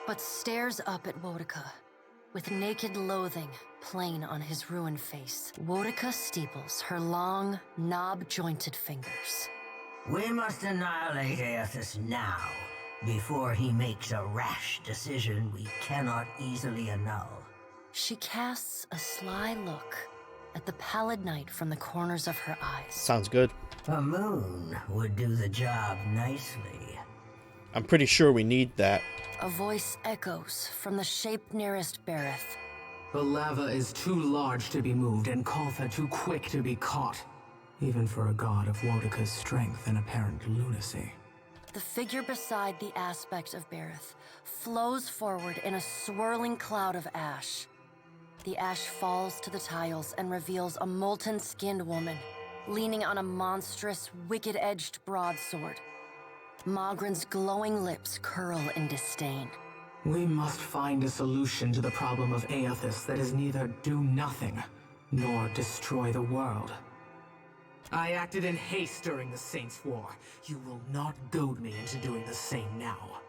but stares up at Wotica, with naked loathing plain on his ruined face. Wotica steeples her long, knob-jointed fingers. We must annihilate Aethys now, before he makes a rash decision we cannot easily annul. She casts a sly look at the pallid night from the corners of her eyes. Sounds good. A moon would do the job nicely. I'm pretty sure we need that. A voice echoes from the shape nearest Bereth. The lava is too large to be moved and Koltha too quick to be caught, even for a god of Wodica's strength and apparent lunacy. The figure beside the aspect of Bereth flows forward in a swirling cloud of ash. The ash falls to the tiles and reveals a molten-skinned woman, leaning on a monstrous, wicked-edged broadsword. Mogren's glowing lips curl in disdain. We must find a solution to the problem of Aethys that is neither do nothing, nor destroy the world. I acted in haste during the Saints' War. You will not goad me into doing the same now.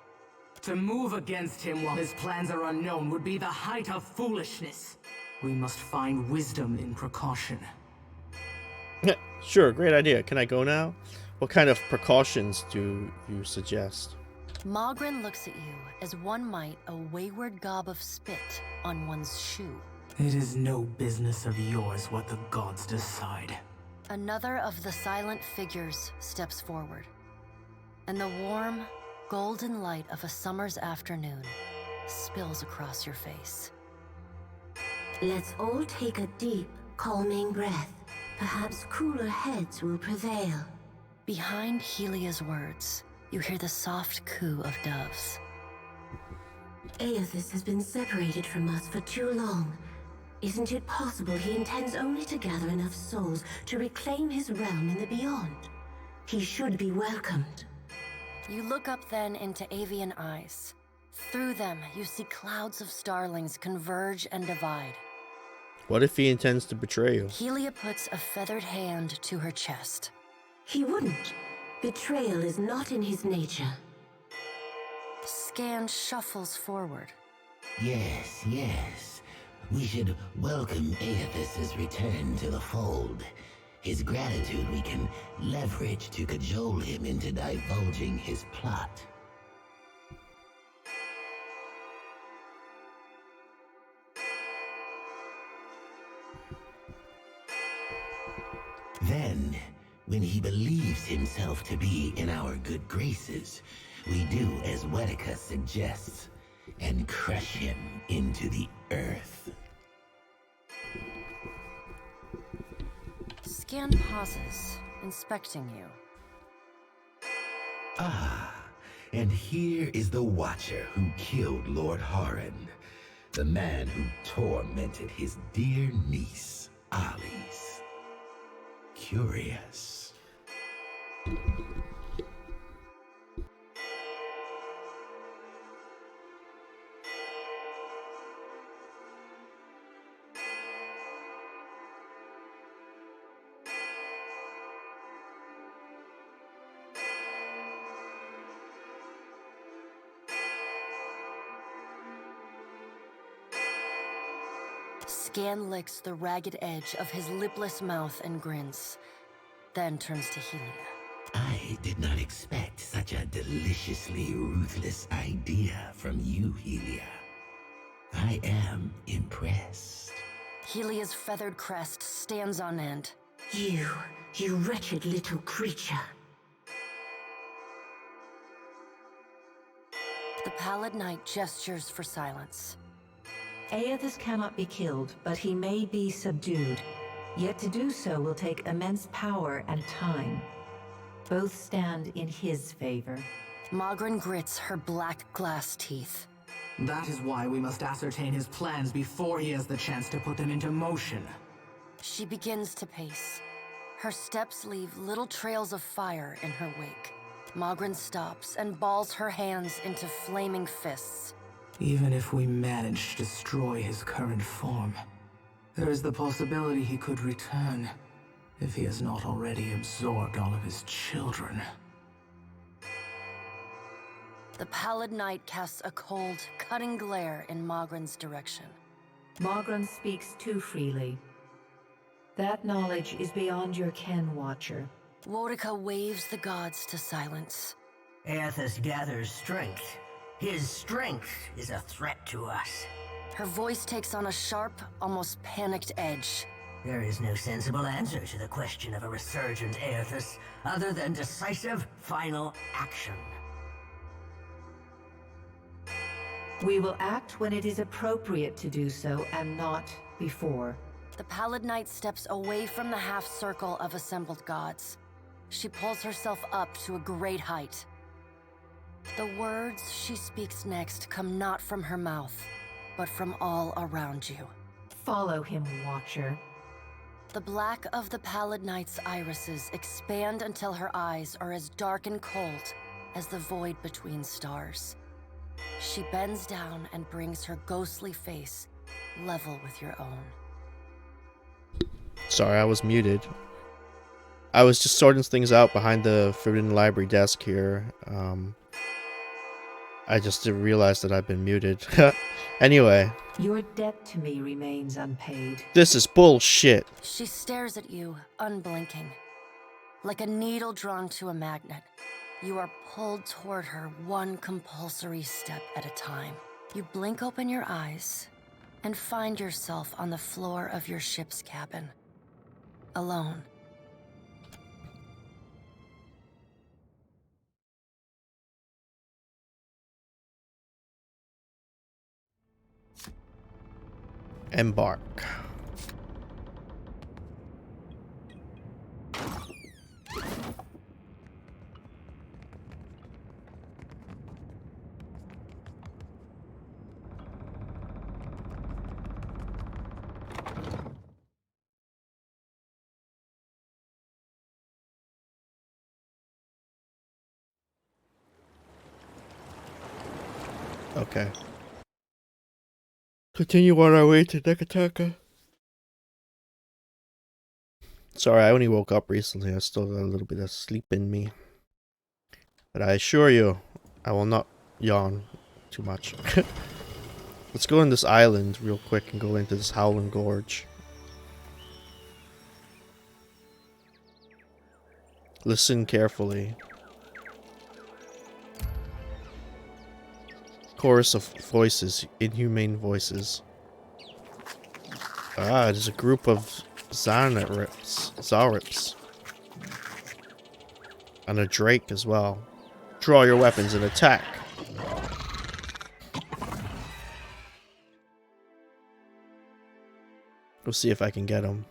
To move against him while his plans are unknown would be the height of foolishness. We must find wisdom in precaution. Sure, great idea. Can I go now? What kind of precautions do you suggest? Mogren looks at you as one might a wayward gob of spit on one's shoe. It is no business of yours what the gods decide. Another of the silent figures steps forward, and the warm, golden light of a summer's afternoon spills across your face. Let's all take a deep, calming breath. Perhaps cooler heads will prevail. Behind Helia's words, you hear the soft coo of doves. Aethys has been separated from us for too long. Isn't it possible he intends only to gather enough souls to reclaim his realm in the beyond? He should be welcomed. You look up then into avian eyes. Through them, you see clouds of starlings converge and divide. What if he intends to betray you? Helia puts a feathered hand to her chest. He wouldn't. Betrayal is not in his nature. Scan shuffles forward. Yes, yes. We should welcome Aethys' return to the fold. His gratitude we can leverage to cajole him into divulging his plot. Then, when he believes himself to be in our good graces, we do as Wedica suggests, and crush him into the earth. Scan pauses, inspecting you. Ah, and here is the Watcher who killed Lord Harren, the man who tormented his dear niece, Alice. Curious. Scan licks the ragged edge of his lipless mouth and grins, then turns to Helia. I did not expect such a deliciously ruthless idea from you, Helia. I am impressed. Helia's feathered crest stands on end. You wretched little creature. The pallid knight gestures for silence. Aethys cannot be killed, but he may be subdued. Yet to do so will take immense power and time. Both stand in his favor. Mogren grits her black glass teeth. That is why we must ascertain his plans before he has the chance to put them into motion. She begins to pace. Her steps leave little trails of fire in her wake. Mogren stops and balls her hands into flaming fists. Even if we manage to destroy his current form, there is the possibility he could return. if he has not already absorbed all of his children. The Pallid Knight casts a cold, cutting glare in Magran's direction. Magran speaks too freely. That knowledge is beyond your ken, Watcher. Worika waves the gods to silence. Aethys gathers strength. His strength is a threat to us. Her voice takes on a sharp, almost panicked edge. There is no sensible answer to the question of a resurgent Aethys other than decisive, final action. We will act when it is appropriate to do so, and not before. The Pallid Knight steps away from the half-circle of assembled gods. She pulls herself up to a great height. The words she speaks next come not from her mouth, but from all around you. Follow him, Watcher. The black of the Pallid Knight's irises expand until her eyes are as dark and cold as the void between stars. She bends down and brings her ghostly face level with your own. Sorry, I was muted. I was just sorting things out behind the Forbidden Library desk here. I just didn't realize that I've been muted. Anyway. Your debt to me remains unpaid. This is bullshit. She stares at you, unblinking. Like a needle drawn to a magnet. You are pulled toward her one compulsory step at a time. You blink open your eyes and find yourself on the floor of your ship's cabin. Alone. Embark. Okay. Continue on our way to Nekataka. Sorry, I only woke up recently. I still got a little bit of sleep in me. But I assure you, I will not yawn too much. Let's go on this island real quick and go into this Howling Gorge. Listen carefully. Chorus of voices, inhumane voices. Ah, there's a group of Zarips. And a Drake as well. Draw your weapons and attack. We'll see if I can get him.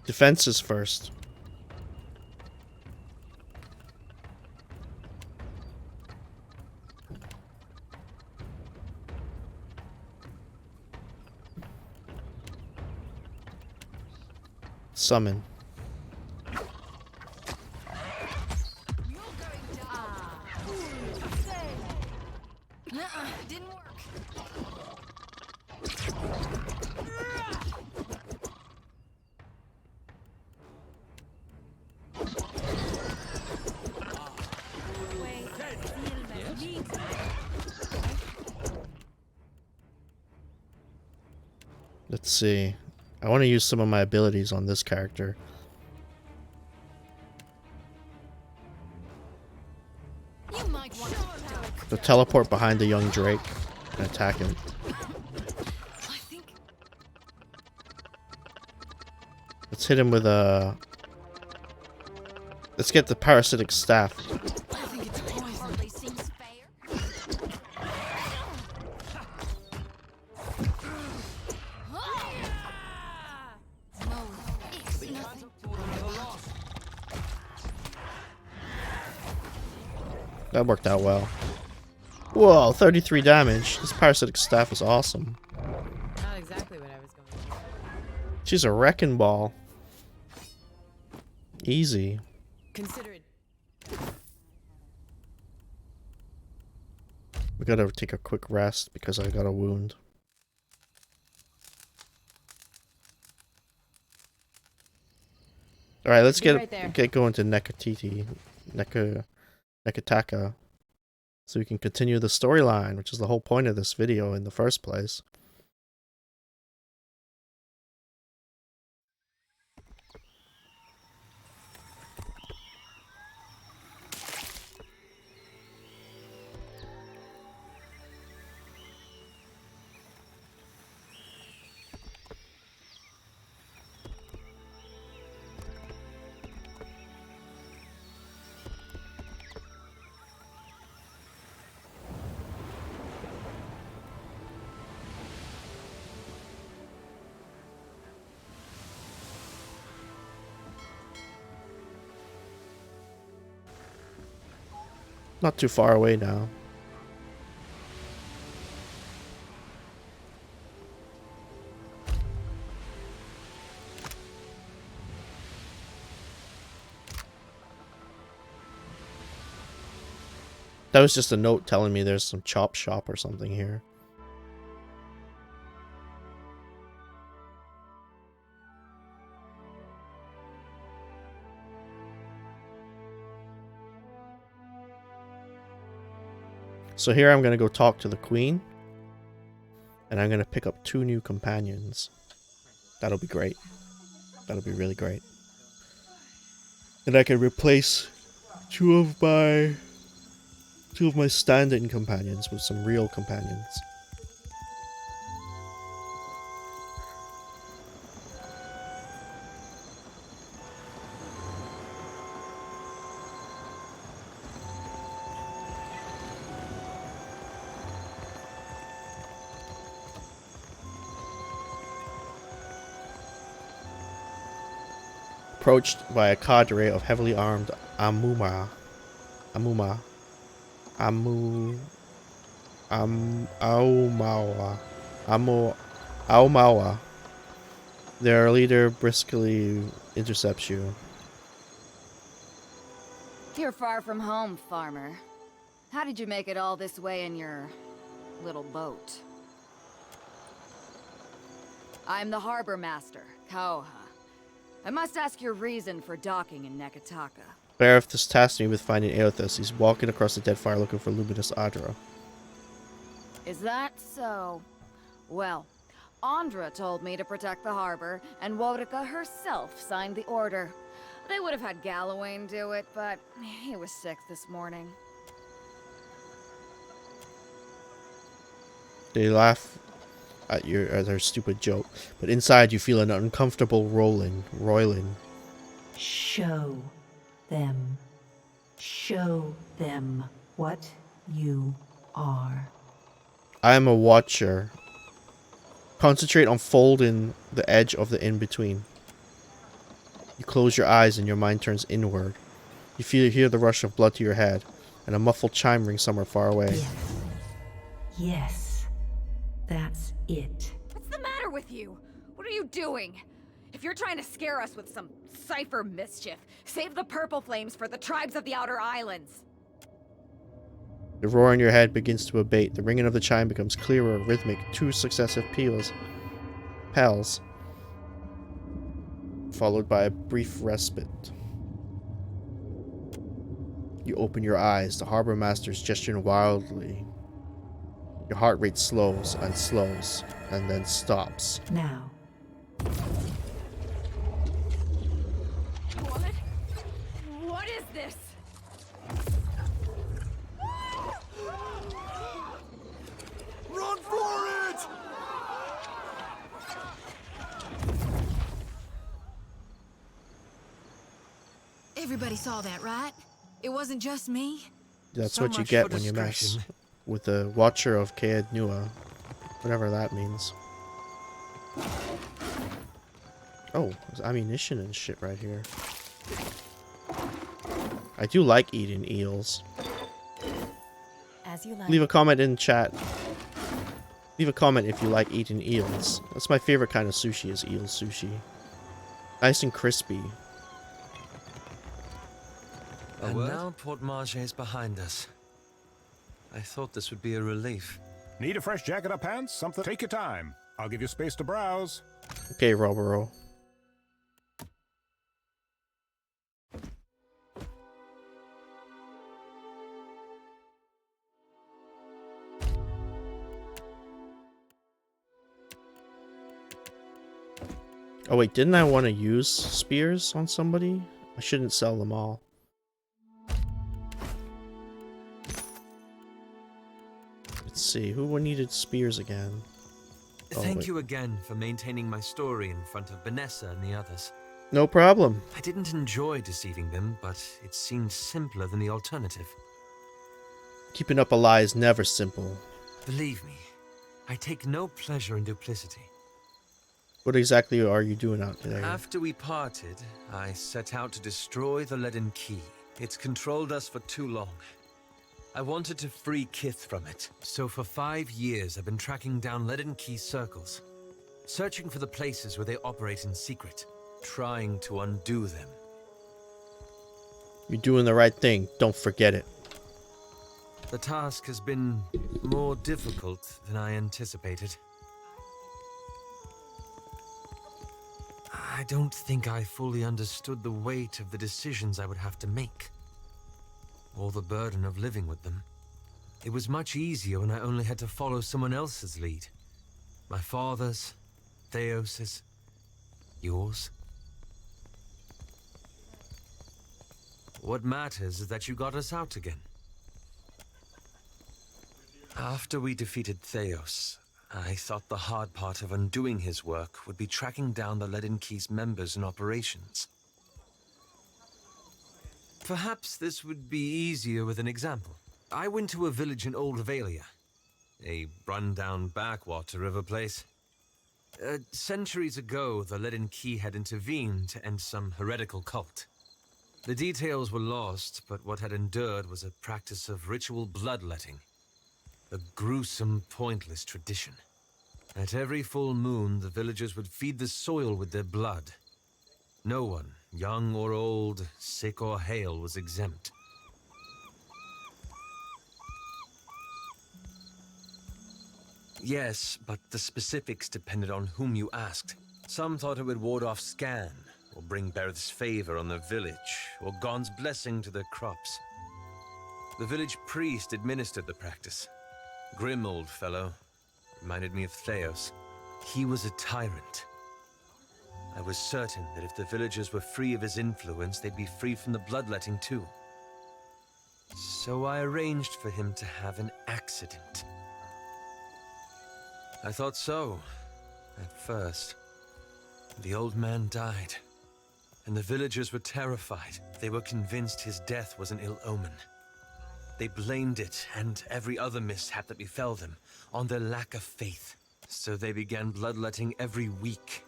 Defenses first. Summon. Didn't work. Let's see. I want to use some of my abilities on this character. So teleport behind the young Drake and attack him. Let's hit him with a... Let's get the parasitic staff. That worked out well. Whoa, 33 damage. This parasitic staff is awesome. Not exactly what I was going for. She's a wrecking ball. Easy. Consider it. We gotta take a quick rest because I got a wound. All right, let's get going to Nekataka, so we can continue the storyline, which is the whole point of this video in the first place. Not too far away now. That was just a note telling me there's some chop shop or something here. So here I'm going to go talk to the queen. And I'm going to pick up 2 new companions. That'll be great. That'll be really great. And I can replace two of my stand-in companions with some real companions. Approached by a cadre of heavily armed Aumaua. Their leader briskly intercepts you. You're far from home, farmer. How did you make it all this way in your little boat? I'm the harbor master, Kauha. I must ask your reason for docking in Nekataka. Bareth has tasked me with finding Aothas. He's walking across the dead fire looking for Luminous Adra. Is that so? Well, Andra told me to protect the harbor, and Wodika herself signed the order. They would have had Gallowayne do it, but he was sick this morning. They laugh at their stupid joke, but inside you feel an uncomfortable roiling. Show them. Show them what you are. I am a watcher. Concentrate on folding the edge of the in-between. You close your eyes and your mind turns inward. You hear the rush of blood to your head, and a muffled chime rings somewhere far away. Yes. That's it. What's the matter with you? What are you doing? If you're trying to scare us with some cipher mischief, save the purple flames for the tribes of the Outer Islands. The roar in your head begins to abate. The ringing of the chime becomes clearer, rhythmic. 2 successive pals, followed by a brief respite. You open your eyes. The harbor master's gesturing wildly. Your heart rate slows, and then stops. Now. What is this? Run for it! Everybody saw that, right? It wasn't just me? That's what you get when you mess with the Watcher of Caed Nua. Whatever that means. Oh, there's ammunition and shit right here. I do like eating eels. As you like. Leave a comment in chat. Leave a comment if you like eating eels. That's my favorite kind of sushi, is eel sushi. Nice and crispy. And now Port Marge is behind us. I thought this would be a relief. Need a fresh jacket or pants? Something? Take your time. I'll give you space to browse. Okay, Robero. Oh wait, didn't I want to use spears on somebody? I shouldn't sell them all. Let's see, who needed spears again? Thank you again for maintaining my story in front of Vanessa and the others. No problem. I didn't enjoy deceiving them, but it seemed simpler than the alternative. Keeping up a lie is never simple. Believe me, I take no pleasure in duplicity. What exactly are you doing out today? After we parted, I set out to destroy the Leaden Key. It's controlled us for too long. I wanted to free Kith from it, so for 5 years I've been tracking down Leaden Key circles, searching for the places where they operate in secret, trying to undo them. You're doing the right thing, don't forget it. The task has been more difficult than I anticipated. I don't think I fully understood the weight of the decisions I would have to make, or the burden of living with them. It was much easier when I only had to follow someone else's lead. My father's, Theos's, yours. What matters is that you got us out again. After we defeated Theos, I thought the hard part of undoing his work would be tracking down the Leaden Key's members and operations. Perhaps this would be easier with an example. I went to a village in Old Valia, a run-down backwater of a place. Centuries ago, the Leaden Key had intervened to end some heretical cult. The details were lost, but what had endured was a practice of ritual bloodletting. A gruesome, pointless tradition. At every full moon, the villagers would feed the soil with their blood. No one, young or old, sick or hale, was exempt. Yes, but the specifics depended on whom you asked. Some thought it would ward off Scan, or bring Bereth's favor on the village, or Gon's blessing to their crops. The village priest administered the practice. Grim old fellow. Reminded me of Theos. He was a tyrant. I was certain that if the villagers were free of his influence, they'd be free from the bloodletting too. So I arranged for him to have an accident. I thought so, at first. The old man died, and the villagers were terrified. They were convinced his death was an ill omen. They blamed it, and every other mishap that befell them, on their lack of faith. So they began bloodletting every week,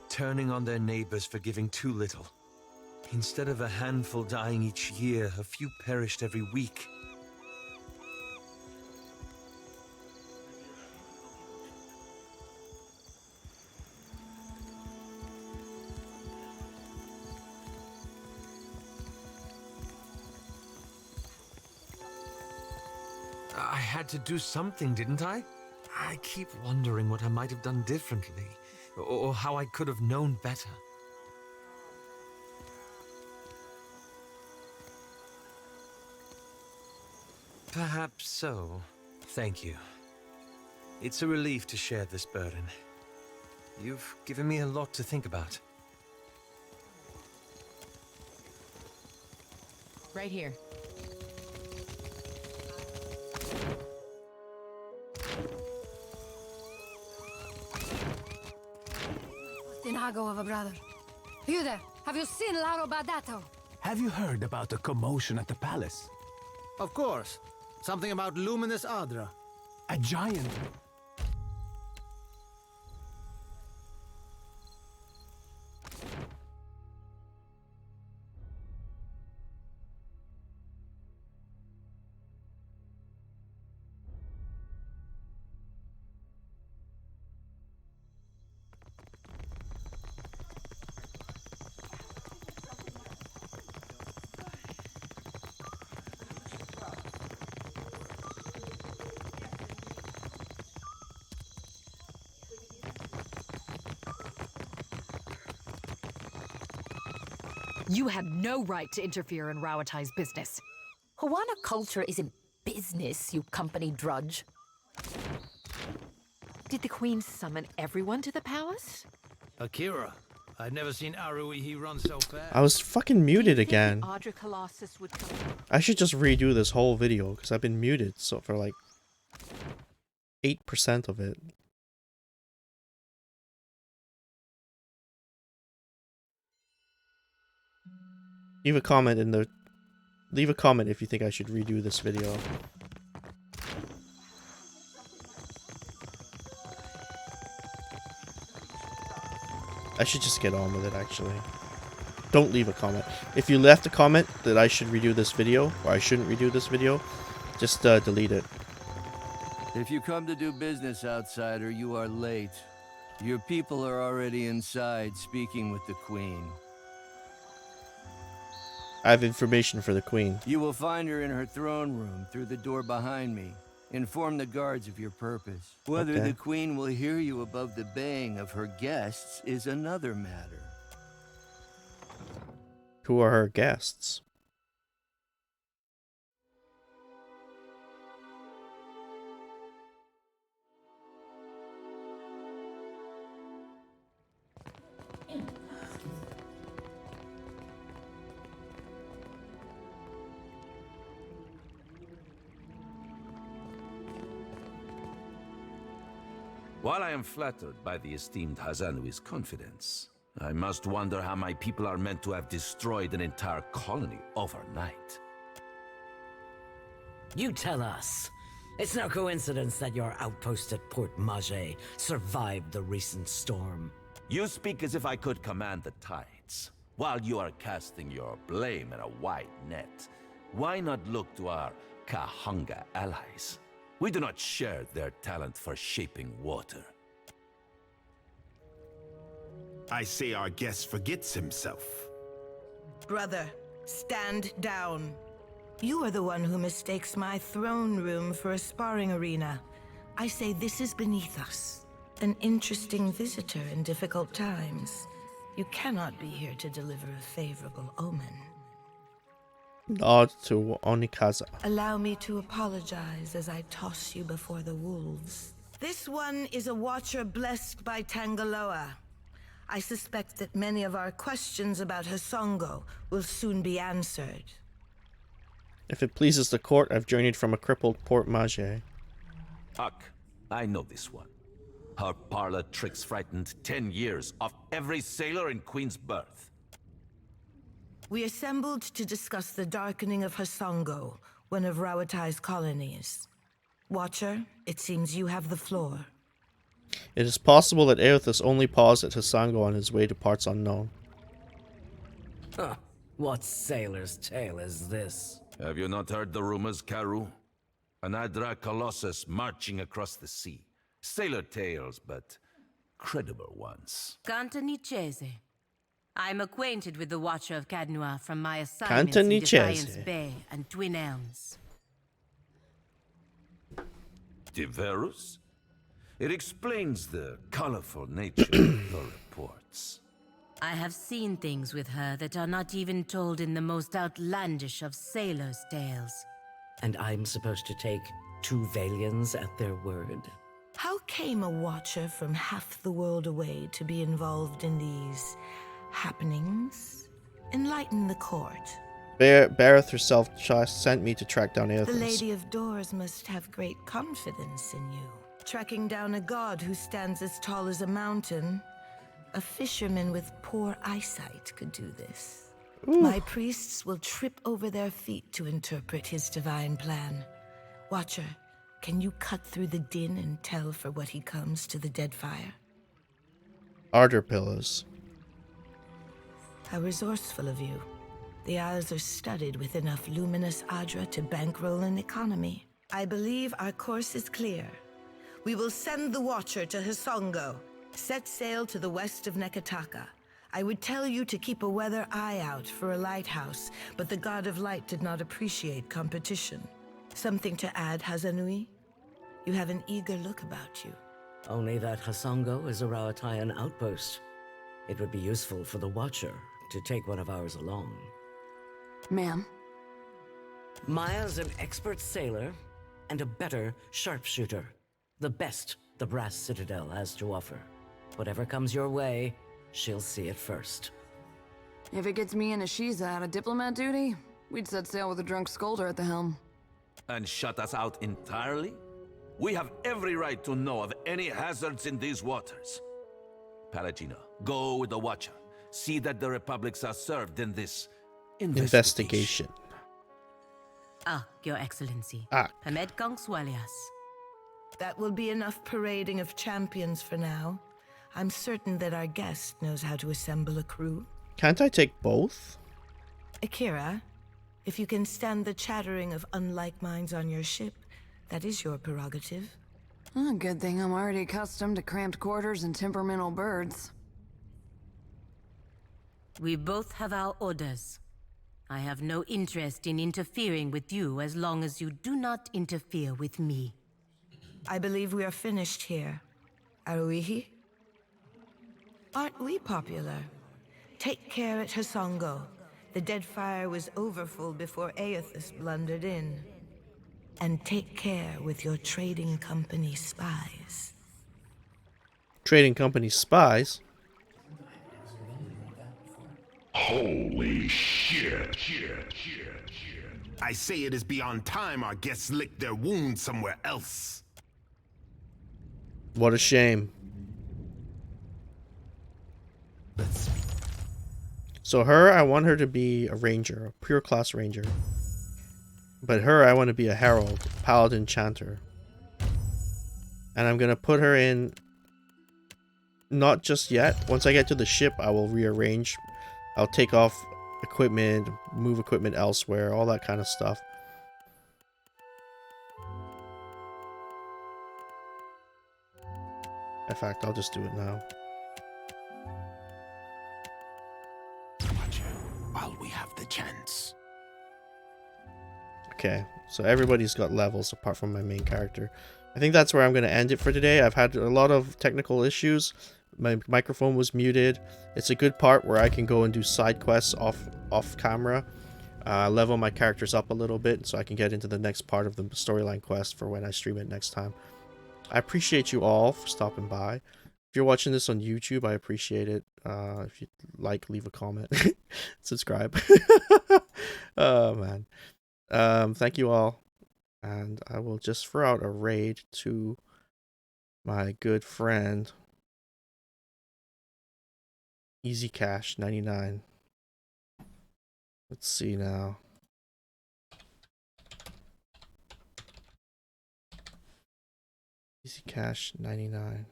turning on their neighbors for giving too little. Instead of a handful dying each year, a few perished every week. I had to do something, didn't I? I keep wondering what I might have done differently, or how I could have known better. Perhaps so. Thank you. It's a relief to share this burden. You've given me a lot to think about. Right here. Tinago of a brother. You there? Have you seen Lauro Badato? Have you heard about the commotion at the palace? Of course. Something about Luminous Adra. A giant. You had no right to interfere in Rawatai's business. Hawana culture isn't business, you company drudge. Did the queen summon everyone to the palace? Akira, I've never seen Aruihi run so fast. I was fucking muted again. Audra Colossus would come. I should just redo this whole video because I've been muted so for like 8% of it. Leave a comment if you think I should redo this video. I should just get on with it, actually. Don't leave a comment. If you left a comment that I should redo this video, or I shouldn't redo this video, just delete it. If you come to do business, outsider, you are late. Your people are already inside, speaking with the Queen. I have information for the Queen. You will find her in her throne room, through the door behind me. Inform the guards of your purpose. Whether the Queen will hear you above the baying of her guests is another matter. Who are her guests? While I am flattered by the esteemed Hazanui's confidence, I must wonder how my people are meant to have destroyed an entire colony overnight. You tell us. It's no coincidence that your outpost at Port Mage survived the recent storm. You speak as if I could command the tides. While you are casting your blame in a wide net, why not look to our Kahanga allies? We do not share their talent for shaping water. I say our guest forgets himself. Brother, stand down. You are the one who mistakes my throne room for a sparring arena. I say this is beneath us. An interesting visitor in difficult times. You cannot be here to deliver a favorable omen. Nod to Onikaza. Allow me to apologize as I toss you before the wolves. This one is a watcher blessed by Tangaloa. I suspect that many of our questions about Hasongo will soon be answered. If it pleases the court, I've journeyed from a crippled Port Mage. Huck, I know this one. Her parlor tricks frightened 10 years of every sailor in Queen's Berth. We assembled to discuss the darkening of Hasongo, one of Rawatai's colonies. Watcher, it seems you have the floor. It is possible that Aothas only paused at Hasango on his way to parts unknown. Huh. What sailor's tale is this? Have you not heard the rumors, Karu? An Adra Colossus marching across the sea. Sailor tales, but credible ones. Cantanichese. I'm acquainted with the Watcher of Cadnua from my assignments in Cantanichese. Defiance Bay and Twin Elms. Diverus? It explains the colorful nature of your reports. I have seen things with her that are not even told in the most outlandish of sailors' tales. And I'm supposed to take two Valians at their word? How came a watcher from half the world away to be involved in these happenings? Enlighten the court. Bareth herself sent me to track down Aothas. The Lady of Doors must have great confidence in you. Tracking down a god who stands as tall as a mountain. A fisherman with poor eyesight could do this. Ooh. My priests will trip over their feet to interpret his divine plan. Watcher, can you cut through the din and tell for what he comes to the dead fire? Ardor pillows. How resourceful of you. The Isles are studded with enough luminous Adra to bankroll an economy. I believe our course is clear. We will send the Watcher to Hasongo. Set sail to the west of Nekataka. I would tell you to keep a weather eye out for a lighthouse, but the God of Light did not appreciate competition. Something to add, Hazanui? You have an eager look about you. Only that Hasongo is a Rawataian outpost. It would be useful for the Watcher to take one of ours along. Ma'am? Maya's an expert sailor and a better sharpshooter. The best the Brass Citadel has to offer. Whatever comes your way, she'll see it first. If it gets me and Ashiza out of diplomat duty, we'd set sail with a drunk scolder at the helm. And shut us out entirely? We have every right to know of any hazards in these waters. Palagino, go with the Watcher. See that the Republics are served in this investigation. Ah, Your Excellency. Ah. Hamed Kongswalias. That will be enough parading of champions for now. I'm certain that our guest knows how to assemble a crew. Can't I take both? Akira, if you can stand the chattering of unlike minds on your ship, that is your prerogative. Oh, good thing I'm already accustomed to cramped quarters and temperamental birds. We both have our orders. I have no interest in interfering with you as long as you do not interfere with me. I believe we are finished here. Aruihi? Aren't we popular? Take care at Hasongo. The Deadfire was overfull before Aethys blundered in. And take care with your trading company spies. Trading company spies? Holy shit. I say it is beyond time our guests lick their wounds somewhere else. What a shame. So her, I want her to be a ranger, a pure class ranger. But her, I want to be a herald, paladin, chanter. And I'm going to put her in, not just yet. Once I get to the ship, I will rearrange. I'll take off equipment, move equipment elsewhere, all that kind of stuff. In fact, I'll just do it now. While we have the chance. Okay, so everybody's got levels apart from my main character. I think that's where I'm going to end it for today. I've had a lot of technical issues. My microphone was muted. It's a good part where I can go and do side quests off camera. Level my characters up a little bit so I can get into the next part of the storyline quest for when I stream it next time. I appreciate you all for stopping by. If you're watching this on YouTube, I appreciate it. If you like, leave a comment. Subscribe. Oh, man. Thank you all. And I will just throw out a raid to my good friend Easy Cash 99. Let's see now. Easy Cash 99.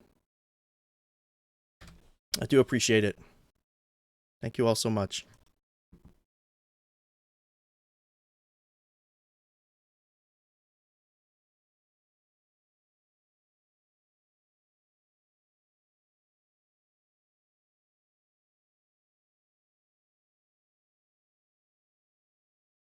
I do appreciate it. Thank you all so much.